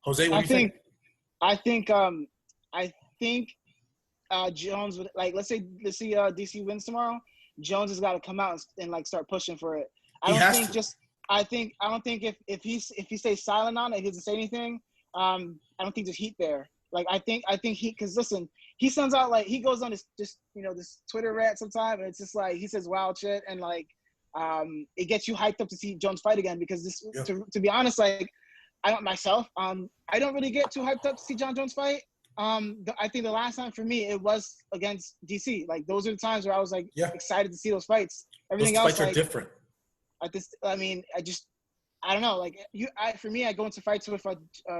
Jose, what do you think? I think Jones would, like, let's see DC wins tomorrow. Jones has got to come out and start pushing for it. I don't think if he stays silent on it, he doesn't say anything. I don't think there's heat there. Like, I think he, because listen, he sends out, he goes on this Twitter rant sometime, and it's just he says wild shit, and it gets you hyped up to see Jones fight again, because to be honest, I don't really get too hyped up to see John Jones fight. I think the last time for me, it was against DC. Those are the times where I was excited to see those fights. Everything else, fights are different. I don't know. For me, I go into fights with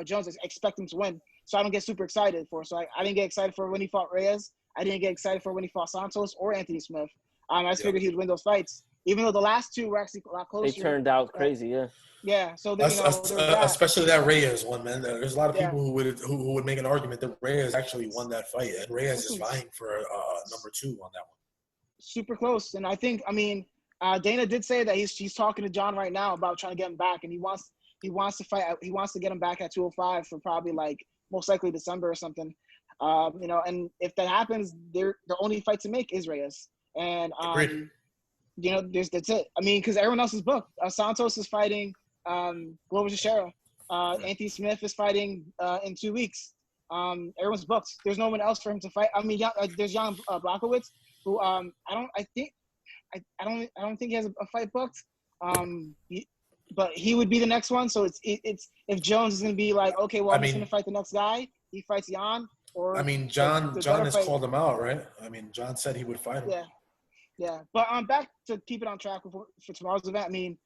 Jones, I expect him to win, so I don't get super excited for. So I didn't get excited for when he fought Reyes. I didn't get excited for when he fought Santos or Anthony Smith. I just figured he would win those fights, even though the last 2 were actually a lot closer. They turned out crazy, yeah. Yeah, so especially that Reyes one, man. There's a lot of people who would make an argument that Reyes actually won that fight, and Reyes is vying for number 2 on that one. Super close, and I think Dana did say that he's talking to John right now about trying to get him back, and he wants to fight. He wants to get him back at 205 for probably most likely December or something. And if that happens, the only fight to make is Reyes, and that's it. I mean, because everyone else is booked. Santos is fighting Glover Teixeira. Anthony Smith is fighting in 2 weeks. Everyone's booked. There's no one else for him to fight. I mean, there's Jan Blachowicz, who I don't think he has a fight booked. But he would be the next one. So it's if Jones is going to be okay, well, I'm just going to fight the next guy. He fights Jan. Or John has called him out, right? I mean, John said he would fight him. Yeah. But back to keep it on track for tomorrow's event. I mean,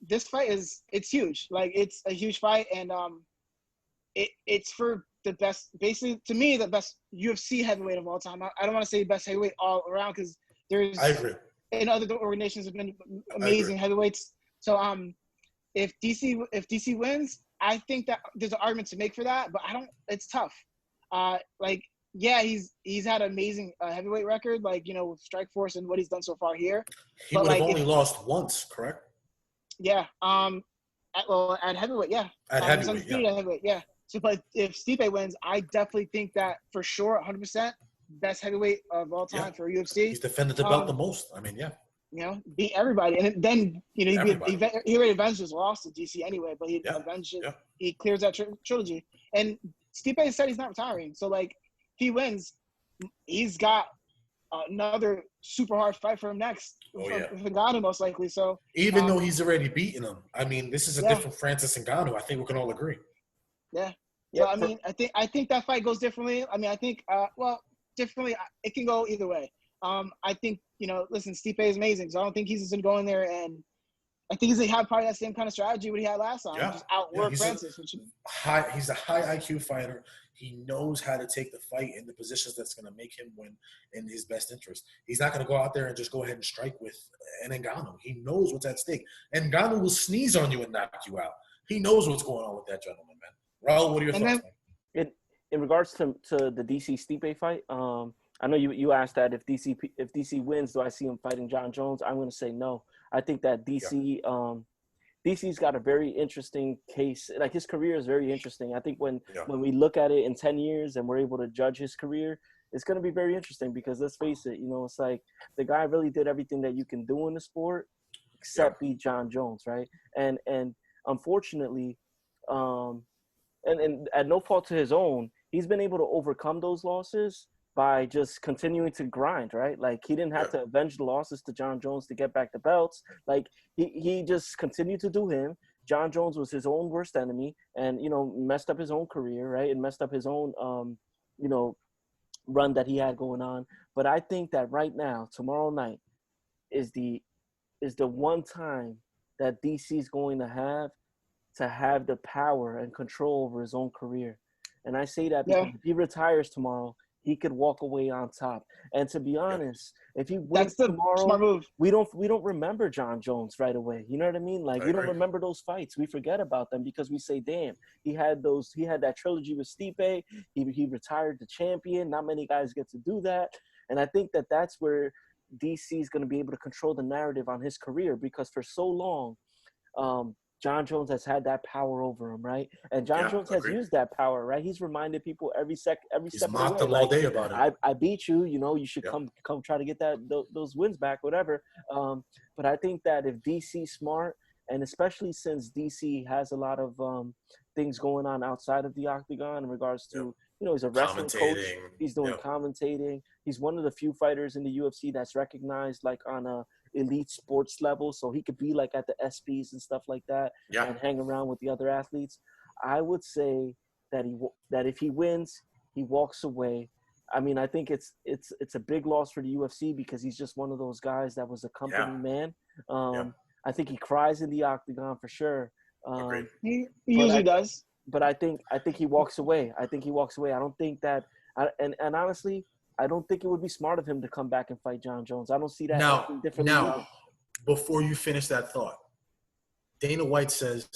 this fight it's huge. It's a huge fight, and it's for the best, basically to me, the best UFC heavyweight of all time. I don't want to say best heavyweight all around, because I agree. And other organizations have been amazing heavyweights. So if DC wins, I think that there's an argument to make for that, but it's tough. He's had an amazing heavyweight record, with Strikeforce and what he's done so far here. He would have only lost once, correct? Yeah. At heavyweight, yeah. At heavyweight, yeah. So, but if Stipe wins, I definitely think that for sure, 100%, best heavyweight of all time for UFC. He's defended the belt the most. I mean, yeah. beat everybody, and then he Everybody. already avenged his loss to DC anyway, but he Yeah. avenged it. Yeah. He clears that trilogy, and Stipe said he's not retiring. So like, he wins, he's got another super hard fight for him next. Oh, yeah. With Ngannou most likely. So Even though he's already beaten him, I mean, this is a Yeah. different Francis Ngannou. I think we can all agree. yeah. Yeah, So I mean, I think that fight goes differently. I mean, I think differently. It can go either way. I think listen, Stipe is amazing, so I don't think he's just gonna go in there, and I think he's gonna have probably that same kind of strategy what he had last time, just outwork Francis. He's a high IQ fighter. He knows how to take the fight in the positions that's going to make him win in his best interest. He's not going to go out there and just go ahead and strike with an Ngannou. He knows what's at stake. And Ngannou will sneeze on you and knock you out. He knows what's going on with that gentleman, man. Raul, what are your thoughts, man? In regards to the DC Stipe fight, I know you asked that if DC wins, do I see him fighting John Jones? I'm going to say no. I think that DC's got a very interesting case. Like, his career is very interesting. I think when we look at it in 10 years and we're able to judge his career, it's going to be very interesting because let's face it, it's like the guy really did everything that you can do in the sport except beat John Jones, right? And unfortunately, and at no fault to his own, he's been able to overcome those losses by just continuing to grind, right? Like, he didn't have to avenge the losses to John Jones to get back the belts. Like, he just continued to do him. John Jones was his own worst enemy and, messed up his own career, right? And messed up his own, run that he had going on. But I think that right now, tomorrow night, is the one time that DC is going to have the power and control over his own career. And I say that because if he retires tomorrow, he could walk away on top. And to be honest, if he wins tomorrow, smart move. we don't remember John Jones right away. You know what I mean? Like, we don't remember those fights. We forget about them because we say, damn, he had that trilogy with Stipe. He retired the champion. Not many guys get to do that. And I think that that's where DC is going to be able to control the narrative on his career, because for so long, John Jones has had that power over him, right? And John Jones has used that power, right? He's reminded people every step of the way. He's mocked them all day about it. I beat you. You should come try to get those wins back, whatever. But I think that if DC's smart, and especially since DC has a lot of things going on outside of the octagon in regards to, he's a wrestling coach. He's doing commentating. He's one of the few fighters in the UFC that's recognized like on a elite sports level, so he could be like at the ESPYs and stuff like that and hang around with the other athletes. I would say that if he wins, he walks away. I mean, I think it's a big loss for the UFC because he's just one of those guys that was a company man. I think he cries in the octagon for sure. He usually does. But I think he walks away. I don't think that and honestly, I don't think it would be smart of him to come back and fight John Jones. I don't see that differently. Now, before you finish that thought, Dana White says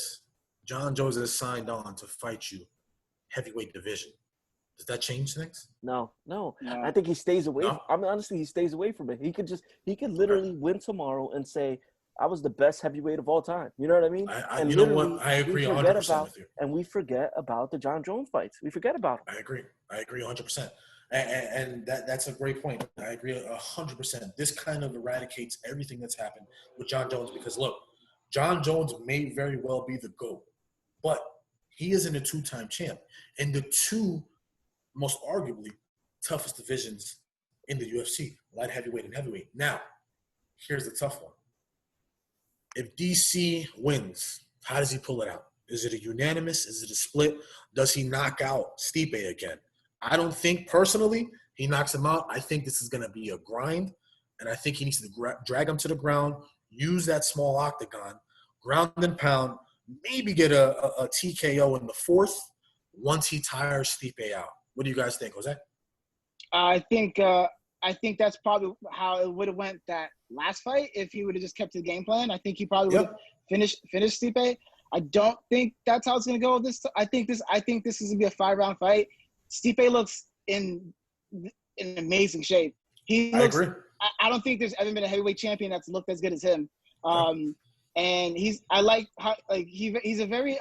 John Jones has signed on to fight you heavyweight division. Does that change things? No. I think he stays away. No? I mean, honestly, he stays away from it. He could literally win tomorrow and say, I was the best heavyweight of all time. You know what I mean? You know what? I agree 100% with you. And we forget about the John Jones fights. We forget about them. I agree 100%. And that's a great point. I agree 100%. This kind of eradicates everything that's happened with John Jones because, look, John Jones may very well be the GOAT, but he isn't a two-time champ. And the two most arguably toughest divisions in the UFC, light heavyweight and heavyweight. Now, here's the tough one. If DC wins, how does he pull it out? Is it a unanimous? Is it a split? Does he knock out Stipe again? I don't think personally he knocks him out. I think this is going to be a grind, and I think he needs to drag him to the ground, use that small octagon, ground and pound, maybe get a TKO in the fourth once he tires Stipe out. What do you guys think, Jose? I think that's probably how it would have went that last fight if he would have just kept to the game plan. I think he probably would have finished Stipe. I don't think that's how it's going to go. I think this is going to be a 5-round fight. Stipe looks in amazing shape. I agree. I don't think there's ever been a heavyweight champion that's looked as good as him. And he's a very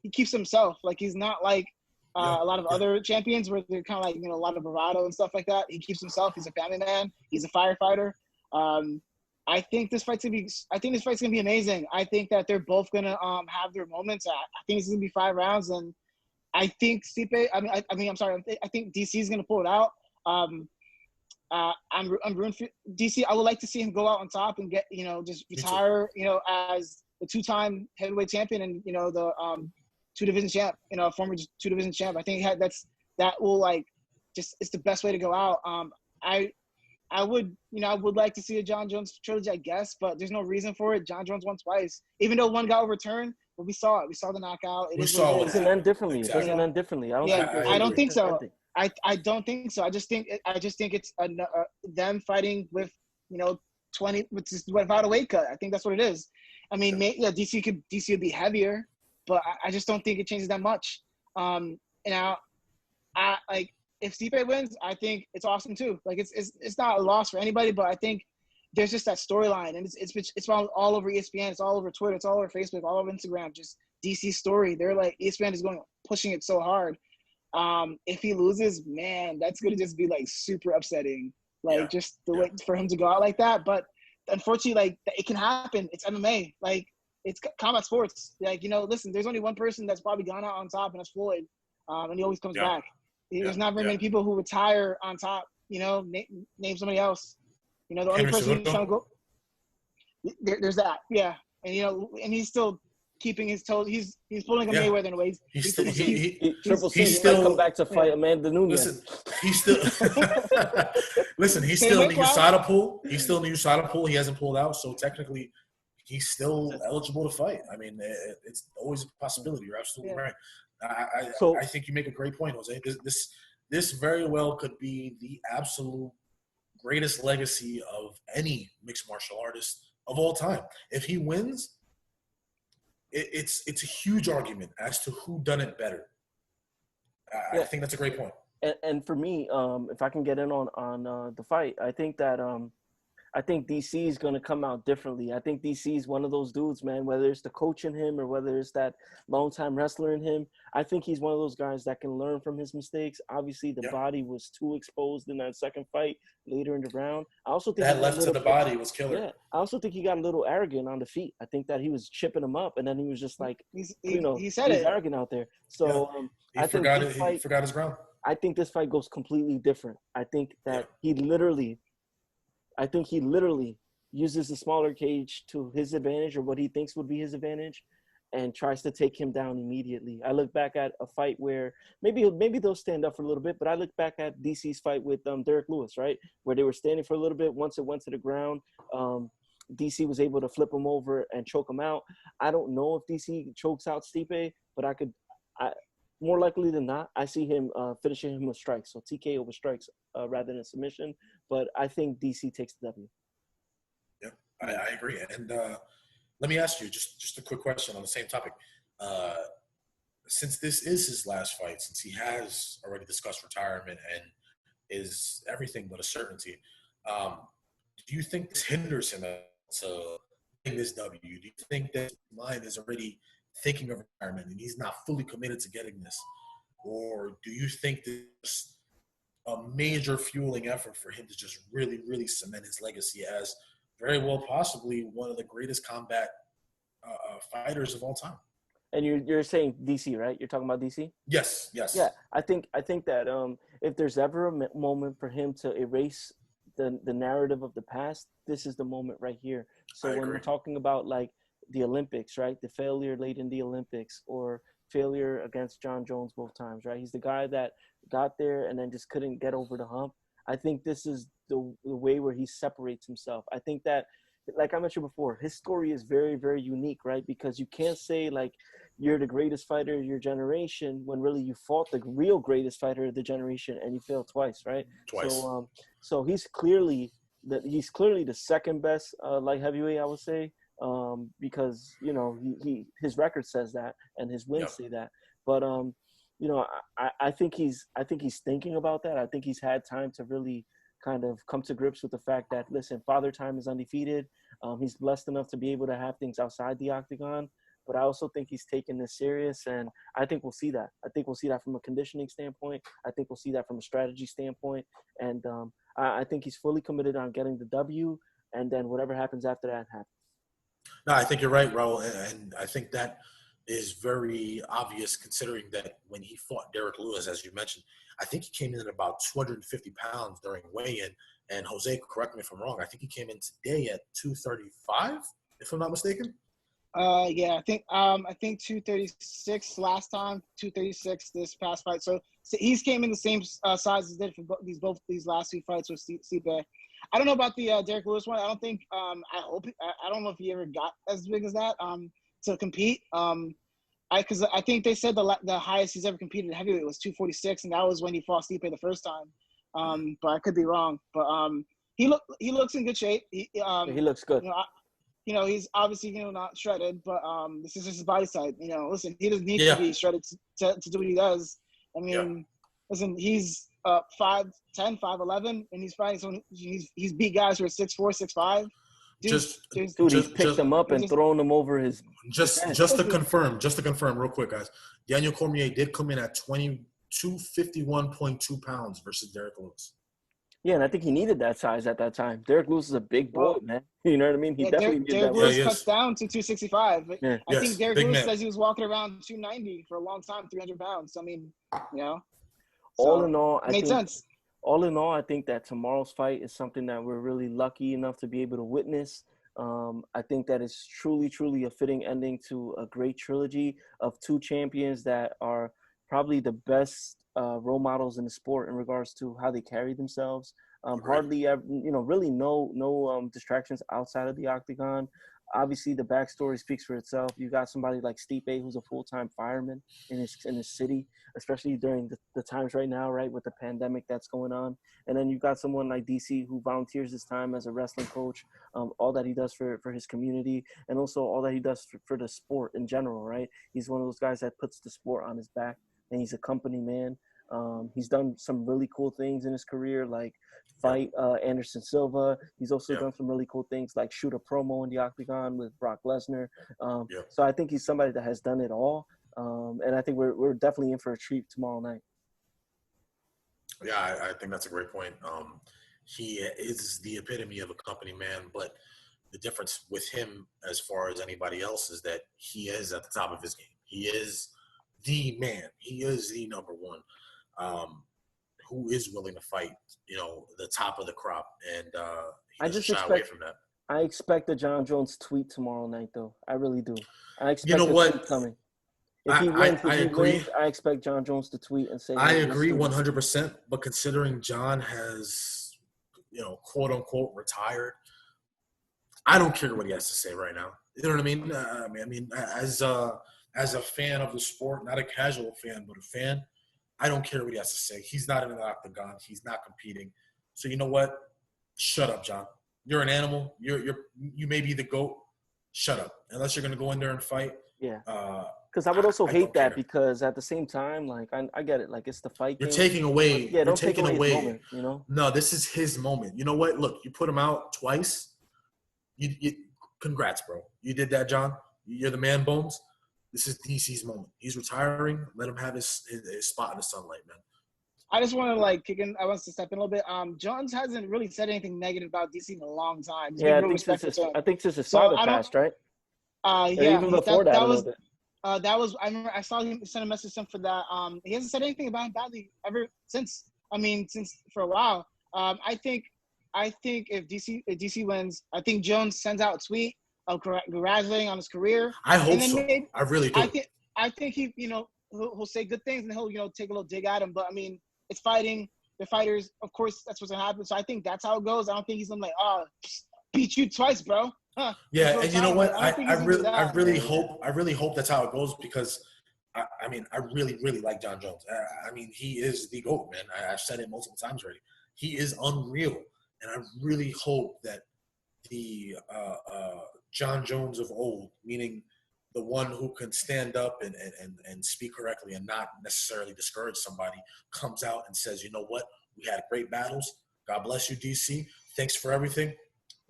he keeps himself. Like, he's not like a lot of other champions where they're kind of like, a lot of bravado and stuff like that. He keeps himself. He's a family man. He's a firefighter. I think this fight's gonna be amazing. I think that they're both gonna have their moments. I think it's gonna be 5 rounds, and I think Stipe. I'm sorry. I think DC is gonna pull it out. I'm rooting for DC. I would like to see him go out on top and get just retire as the 2-time heavyweight champion and the 2-division champ. Former 2-division champ. I think that will it's the best way to go out. I would like to see a John Jones trilogy, I guess, but there's no reason for it. John Jones won twice, even though one got overturned. But we saw it. We saw the knockout. We saw it doesn't end differently. Exactly. It doesn't end differently. I don't think so. I don't think so. I just think it's them fighting with 20 without a weight cut. I think that's what it is. I mean, DC would be heavier, but I just don't think it changes that much. Now, if Stipe wins, I think it's awesome too. It's not a loss for anybody, but I think there's just that storyline, and it's all over ESPN, it's all over Twitter, it's all over Facebook, all over Instagram. Just DC's story. They're ESPN is pushing it so hard. If he loses, man, that's gonna just be super upsetting. Just the way for him to go out like that. But unfortunately, it can happen. It's MMA. It's combat sports. Listen, there's only one person that's probably gone out on top, and that's Floyd. And he always comes back. There's not very many people who retire on top. Name somebody else. The only person who's trying to go. There's that. Yeah, and he's still keeping his toes. He's pulling a Mayweather in a way. He's still come back to fight Amanda Nunes. Listen, he's still he's still in the USADA pool. He's still in the USADA pool. He hasn't pulled out, so technically he's still eligible to fight. I mean, it's always a possibility. You're absolutely right. I think you make a great point, Jose. This very well could be the absolute greatest legacy of any mixed martial artist of all time. If he wins, it's a huge argument as to who done it better. I think that's a great point. And for me, if I can get in on the fight, I think that I think DC is going to come out differently. I think DC is one of those dudes, man, whether it's the coach in him or whether it's that long-time wrestler in him. I think he's one of those guys that can learn from his mistakes. Obviously, the body was too exposed in that second fight later in the round. I also think that left to the body was killer. Yeah, I also think he got a little arrogant on the feet. I think that he was chipping him up, and then he was just he's arrogant out there. So he forgot his ground. I think this fight goes completely different. I think that he literally uses the smaller cage to his advantage or what he thinks would be his advantage and tries to take him down immediately. I look back at a fight where maybe they'll stand up for a little bit, but I look back at DC's fight with Derek Lewis, right? Where they were standing for a little bit. Once it went to the ground, DC was able to flip him over and choke him out. I don't know if DC chokes out Stipe, but more likely than not, I see him finishing him with strikes. So TKO with strikes rather than submission. But I think DC takes the W. Yeah, I agree. And let me ask you just a quick question on the same topic. Since this is his last fight, since he has already discussed retirement and is everything but a certainty, do you think this hinders him to getting this W? Do you think that his mind is already thinking of retirement and he's not fully committed to getting this? Or do you think there's a major fueling effort for him to just really, really cement his legacy as very well possibly one of the greatest combat fighters of all time? And you're saying DC, right? You're talking about DC? Yes. Yeah, I think that if there's ever a moment for him to erase the narrative of the past, this is the moment right here. So when we're talking about the Olympics, right? The failure late in the Olympics or failure against John Jones both times, right? He's the guy that got there and then just couldn't get over the hump. I think this is the way where he separates himself. I think that, like I mentioned before, his story is very, very unique, right? Because you can't say you're the greatest fighter of your generation when really you fought the real greatest fighter of the generation and you failed twice, right? Twice. So he's clearly the second best light heavyweight, I would say. Because his record says that and his wins say that, but I think he's thinking about that. I think he's had time to really kind of come to grips with the fact that, listen, Father Time is undefeated. He's blessed enough to be able to have things outside the octagon, but I also think he's taking this serious, and I think we'll see that. I think we'll see that from a conditioning standpoint. I think we'll see that from a strategy standpoint, and I think he's fully committed on getting the W. and then whatever happens after that happens. No, I think you're right, Raul, and I think that is very obvious considering that when he fought Derek Lewis, as you mentioned, I think he came in at about 250 pounds during weigh-in. And Jose, correct me if I'm wrong, I think he came in today at 235, if I'm not mistaken. Yeah, I think 236 last time, 236 this past fight. So he's came in the same size as did for both these last two fights with Stipe. I don't know about the Derek Lewis one. I don't think I don't know if he ever got as big as that to compete. Because I think they said the highest he's ever competed at heavyweight was 246, and that was when he fought Stipe the first time. But I could be wrong. But he looks in good shape. He looks good. He's obviously not shredded, but this is just his body type. Listen, he doesn't need to be shredded to do what he does. I mean, listen, he's 5'10", 5'11", and he's fighting. So he's beat guys who are 6'4", 6'5". He's picked them up and thrown them over his. Just to confirm real quick, guys. Daniel Cormier did come in at 251.2 pounds versus Derek Lewis. Yeah, and I think he needed that size at that time. Derek Lewis is a big boy, man. You know what I mean? He definitely needed Derek that. Lewis cuts down to 265. Yeah. I think Derek Lewis says he was walking around 290 for a long time, 300 pounds. I mean, All in all, I think sense. All in all, I think that tomorrow's fight is something that we're really lucky enough to be able to witness. I think that it's truly, truly a fitting ending to a great trilogy of two champions that are probably the best role models in the sport in regards to how they carry themselves. Hardly ever, really no distractions outside of the octagon. Obviously, the backstory speaks for itself. You got somebody like Stipe, who's a full-time fireman in his city, especially during the times right now, right, with the pandemic that's going on. And then you got someone like DC who volunteers his time as a wrestling coach, all that he does for his community, and also all that he does for the sport in general, right? He's one of those guys that puts the sport on his back, and he's a company man. He's done some really cool things in his career, like fight Anderson Silva. He's also done some really cool things, like shoot a promo in the octagon with Brock Lesnar. So I think he's somebody that has done it all, and I think we're definitely in for a treat tomorrow night. Yeah, I think that's a great point. He is the epitome of a company man, but the difference with him as far as anybody else is that he is at the top of his game. He is the man. He is the number one. Who is willing to fight, the top of the crop, and he doesn't shy away from that. I expect a John Jones tweet tomorrow night, though. I really do. I expect a tweet coming. If he wins, I expect John Jones to tweet and say. I agree 100%. But considering John has, quote unquote, retired, I don't care what he has to say right now. You know what I mean? I mean, as a fan of the sport, not a casual fan, but a fan. I don't care what he has to say. He's not in the octagon. He's not competing. So you know what? Shut up, John. You're an animal. You may be the GOAT. Shut up. Unless you're going to go in there and fight. Yeah. Because I would also hate that because at the same time, like I get it. Like it's the fight. You're taking away. Yeah, don't take away. His moment, No, this is his moment. You know what? Look, you put him out twice. You congrats, bro. You did that, John. You're the man, Bones. This is DC's moment. He's retiring. Let him have his spot in the sunlight, man. I just want to kick in. I want to step in a little bit. Jones hasn't really said anything negative about DC in a long time. He's I think since his father passed, right? Even before that a little bit. That was. I remember I saw him send a message to him for that. He hasn't said anything about him badly ever since. Since for a while. I think if DC wins, I think Jones sends out a tweet of congratulating on his career. I hope so. Maybe, I really do. I think he, he'll say good things and he'll, take a little dig at him. But it's fighting. The fighters, of course, that's what's gonna happen. So I think that's how it goes. I don't think he's gonna beat you twice, bro. Huh. Yeah, and you know what? I really hope that's how it goes because I really, really like John Jones. He is the GOAT, man. I've said it multiple times already. He is unreal, and I really hope that the John Jones of old, meaning the one who can stand up and speak correctly and not necessarily discourage somebody, comes out and says, you know what? We had great battles. God bless you, DC. Thanks for everything.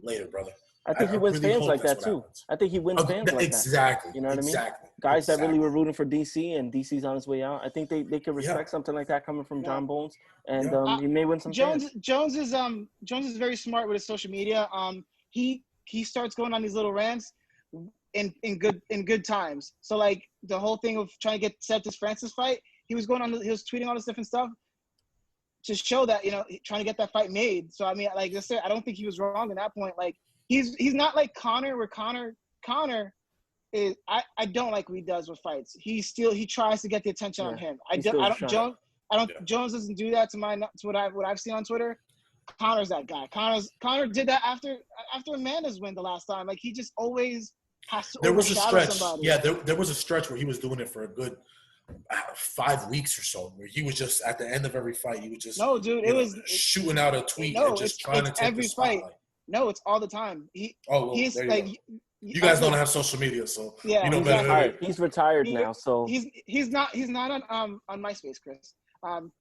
Later, brother. I think he wins fans like that, too. I think he wins fans like that. Exactly. You know what I mean? Guys that really were rooting for DC and DC's on his way out. I think they could respect something like that coming from John Bones. And he may win some fans. Jones is very smart with his social media. he starts going on these little rants in good times. So like the whole thing of trying to get set this Francis fight, he was tweeting all this different stuff to show that, trying to get that fight made. So I mean, like I said, I don't think he was wrong in that point. Like he's not like Conor, where Conor is, I don't like what he does with fights. He tries to get the attention on him. Jones doesn't do that to what I've seen on Twitter. Conor's that guy. Conor did that after Amanda's win the last time. Like he just always has to. There was a stretch. Somebody. Yeah, there was a stretch where he was doing it for a good 5 weeks or so, where he was just at the end of every fight, he was just shooting out a tweet and just trying to take every the spotlight. Fight. No, it's all the time. He's like. You guys don't have social media, so yeah, better. He's retired now, so he's not on MySpace, Chris. Damn.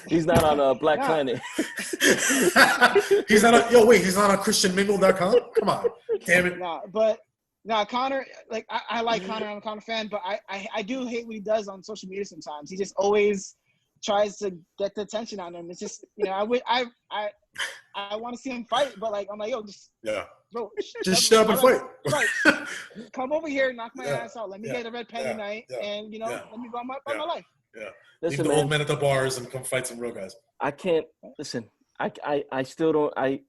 He's not on Black Planet. He's not on. He's not on ChristianMingle.com. Come on, damn it. Conor. Like I like Conor. I'm a Conor fan, but I do hate what he does on social media sometimes. He just always tries to get the attention on him. It's just I want to see him fight, but like I'm like bro, just shut up and fight. Right. Come over here, knock my ass out. Let me get a red pen tonight, and let me go on my life. Yeah. Listen, leave the old men at the bars and come fight some real guys. I can't listen. I still don't. I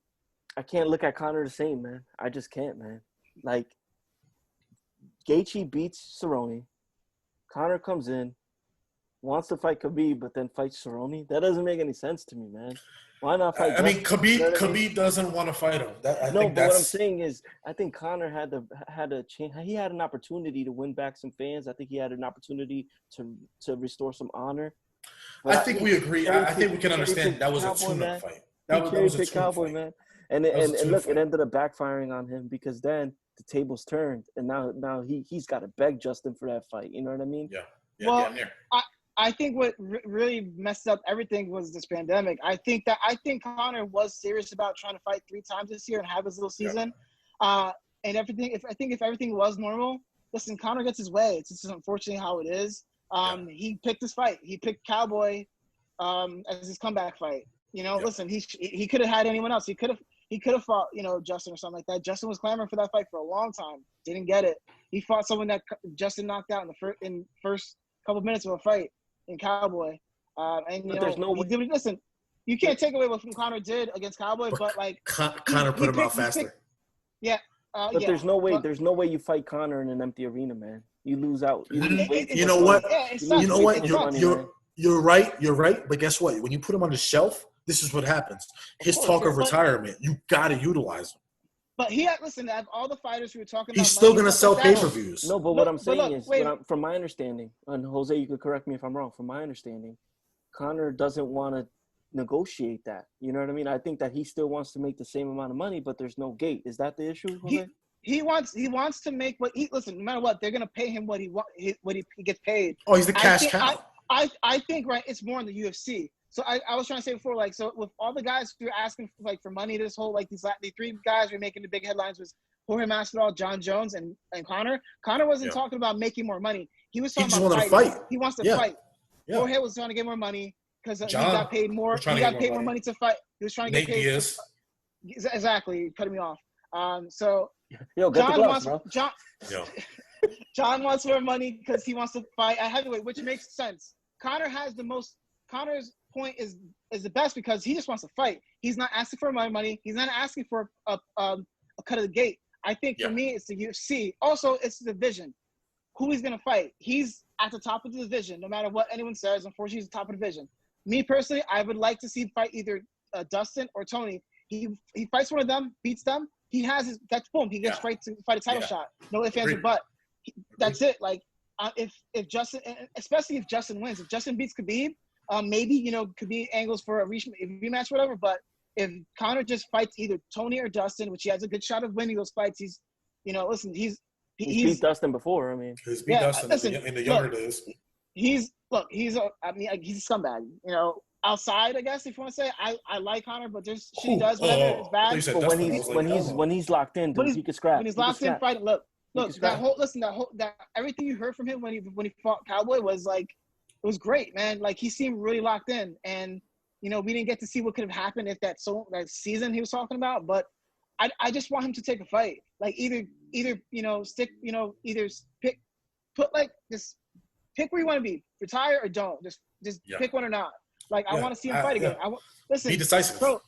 can't look at Conor the same, man. I just can't, man. Like Gaethje beats Cerrone. Conor comes in, wants to fight Khabib, but then fights Cerrone. That doesn't make any sense to me, man. Why not fight? Khabib doesn't want to fight him. What I'm saying is, I think Conor had a chance. He had an opportunity to win back some fans. I think he had an opportunity to restore some honor. But I think we agree. I think we can understand that was a tune-up fight. That was a Cowboy, man. And look, it ended up backfiring on him because then the tables turned, and now he's got to beg Justin for that fight. You know what I mean? Yeah. Well, I think what really messed up everything was this pandemic. I think Conor was serious about trying to fight 3 times this year and have his little season. And everything. If everything was normal, listen, Conor gets his way. It's just unfortunately how it is. He picked his fight. He picked Cowboy as his comeback fight. Listen, he could have had anyone else. He could have fought, Justin or something like that. Justin was clamoring for that fight for a long time. Didn't get it. He fought someone that Justin knocked out in the first couple minutes of a fight in Cowboy. There's no way. Listen, you can't take away what Conor did against Cowboy, but like Conor put him out faster. But there's no way. There's no way you fight Conor in an empty arena, man. You lose out. You know what? You're right. But guess what? When you put him on the shelf, this is what happens. His talk of retirement, you got to utilize him. But listen, all the fighters who were talking about, he's still going to sell pay-per-views. No, but what I'm saying is, from my understanding, and Jose, you could correct me if I'm wrong. From my understanding, Conor doesn't want to negotiate that. You know what I mean? I think that he still wants to make the same amount of money, but there's no gate. Is that the issue, Jose? He wants to make listen, no matter what, they're going to pay him what he gets paid. Oh, he's the cash cow. I think, right, it's more in the UFC. So I was trying to say before, like, so with all the guys who are asking for money, this whole these 3 guys who are making the big headlines was Jorge Masvidal, John Jones, and Conor. Conor wasn't talking about making more money. He was talking about fighting. He wants to fight. Yeah. Jorge was trying to get more money because he got paid more. He got paid more money to fight. He was trying to get paid. Diaz. Exactly, cutting me off. So get the gloves, bro. John wants more money because he wants to fight at heavyweight, which makes sense. Conor's point is the best because he just wants to fight. He's not asking for my money. He's not asking for a cut of the gate. I think for me, it's the UFC. Also, it's the division. Who he's going to fight. He's at the top of the division, no matter what anyone says. Unfortunately, he's the top of the division. Me, personally, I would like to see him fight either Dustin or Tony. He fights one of them, beats them. He has that's boom. He gets right to fight a title shot. No ifs, ands, or buts. That's it. Like, if Justin, especially if Justin wins. If Justin beats Khabib, maybe, Khabib angles for a rematch, whatever. But if Conor just fights either Tony or Dustin, which he has a good shot of winning those fights, he's beat Dustin before. I mean, he's beat Dustin in the younger days. He's a scumbag. Outside, I guess, if you want to say, I like Conor, but there's shit he does, whatever, it's bad. But when he's locked in, dude, he can scrap. When he's locked in fighting, look, that everything you heard from him when he fought Cowboy was like, it was great, man. Like, he seemed really locked in, and we didn't get to see what could have happened if that season he was talking about. But I just want him to take a fight. Like either stick, either pick where you want to be, retire or don't. Just pick one or not. Like I want to see him fight again. Listen, be decisive, bro.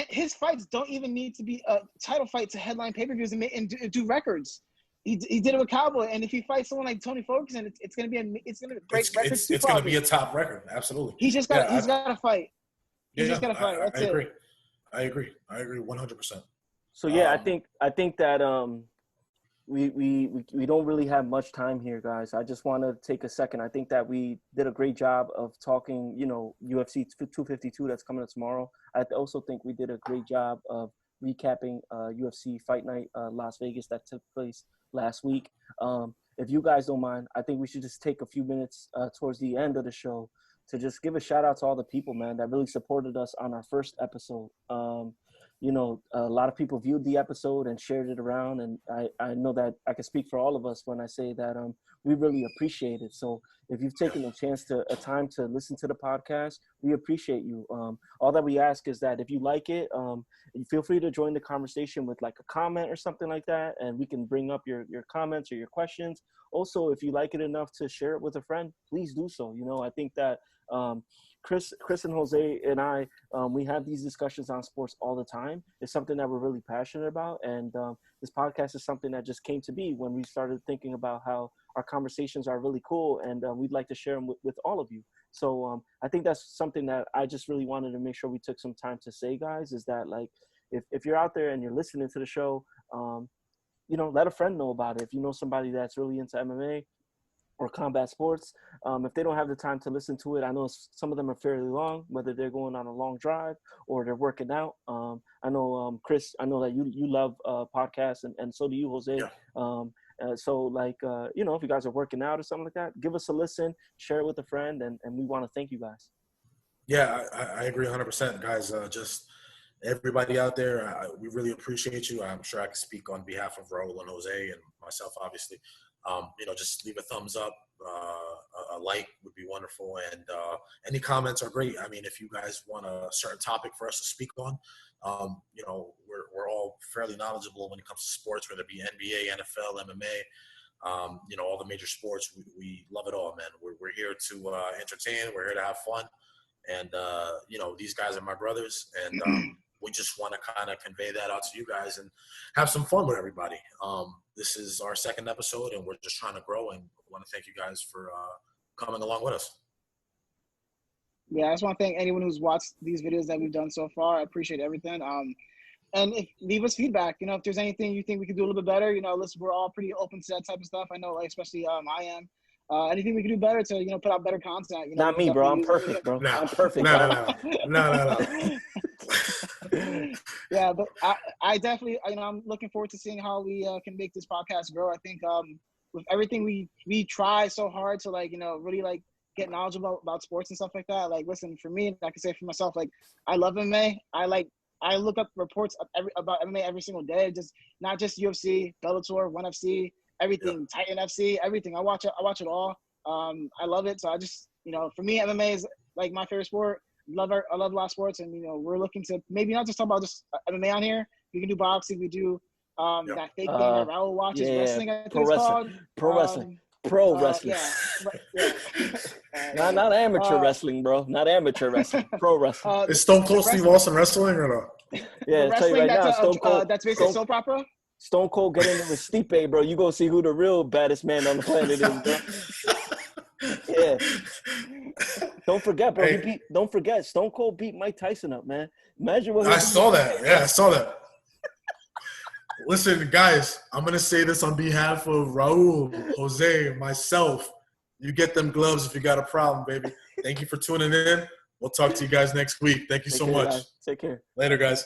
His fights don't even need to be a title fight to headline pay-per-views and do records. He did it with Cowboy, and if he fights someone like Tony Ferguson, it's gonna break records. It's gonna be a top record, absolutely. He's got to fight. He's just got to fight. That's it. I agree 100%. So yeah, I think that we don't really have much time here, guys. I just want to take a second. I think that we did a great job of talking, UFC 252 that's coming up tomorrow. I also think we did a great job of recapping UFC Fight Night Las Vegas that took place last week. If you guys don't mind, I think we should just take a few minutes towards the end of the show to just give a shout out to all the people, man, that really supported us on our first episode. A lot of people viewed the episode and shared it around, and I know that I can speak for all of us when I say that we really appreciate it. So if you've taken a time to listen to the podcast, we appreciate you. All that we ask is that if you like it, you feel free to join the conversation with like a comment or something like that, and we can bring up your comments or your questions. Also, if you like it enough to share it with a friend, please do so. I think that Chris and Jose and I, we have these discussions on sports all the time. It's something that we're really passionate about. And this podcast is something that just came to be when we started thinking about how our conversations are really cool, and we'd like to share them with all of you. So I think that's something that I just really wanted to make sure we took some time to say, guys, is that like, if you're out there and you're listening to the show, let a friend know about it. If you know somebody that's really into MMA or combat sports, if they don't have the time to listen to it, I know some of them are fairly long, whether they're going on a long drive or they're working out. I know, Chris, I know that you love podcasts, and so do you, Jose. Yeah. So if you guys are working out or something like that, give us a listen, share it with a friend, and we want to thank you guys. Yeah, I agree 100%, guys. Just everybody out there, we really appreciate you. I'm sure I can speak on behalf of Raul and Jose and myself, obviously. Just leave a thumbs up, a like would be wonderful, and any comments are great. I mean, if you guys want a certain topic for us to speak on, we're all fairly knowledgeable when it comes to sports, whether it be NBA, NFL, MMA, all the major sports. We love it all, man. We're here to entertain. We're here to have fun, and these guys are my brothers, and we just want to kind of convey that out to you guys and have some fun with everybody. This is our second episode, and we're just trying to grow, and I want to thank you guys for coming along with us. Yeah, I just want to thank anyone who's watched these videos that we've done so far. I appreciate everything. And leave us feedback. If there's anything you think we could do a little bit better, listen, we're all pretty open to that type of stuff. I know, especially I am. Anything we can do better to, put out better content. Not me, bro. I'm perfect, bro. I'm perfect. No. Yeah, but I definitely, I'm looking forward to seeing how we can make this podcast grow. I think with everything we try so hard to really get knowledgeable about sports and stuff like that. Like, listen, for me, I can say for myself, I love MMA. I look up reports about MMA every single day. Just not just UFC, Bellator, ONE FC, everything, yeah. Titan FC, everything. I watch it all. I love it. So I just, for me, MMA is my favorite sport. I love a lot of sports, and we're looking to maybe not just talk about just MMA on here. We can do boxing. We do that fake thing that Raul watches, wrestling. I think it's called pro wrestling. Not amateur wrestling, bro. Not amateur wrestling. Pro wrestling. Is Stone Cold Steve Austin wrestling or no? Yeah, I'll tell you right now, Stone Cold. That's basically soap opera. Stone Cold get in there with Stipe, bro. You gonna see who the real baddest man on the planet is, bro. Yeah. Don't forget, bro. Hey. Don't forget, Stone Cold beat Mike Tyson up, man. Imagine what I saw that. Yeah, I saw that. Listen, guys, I'm going to say this on behalf of Raul, Jose, myself. You get them gloves if you got a problem, baby. Thank you for tuning in. We'll talk to you guys next week. Thank you so much. Take care. Later, guys.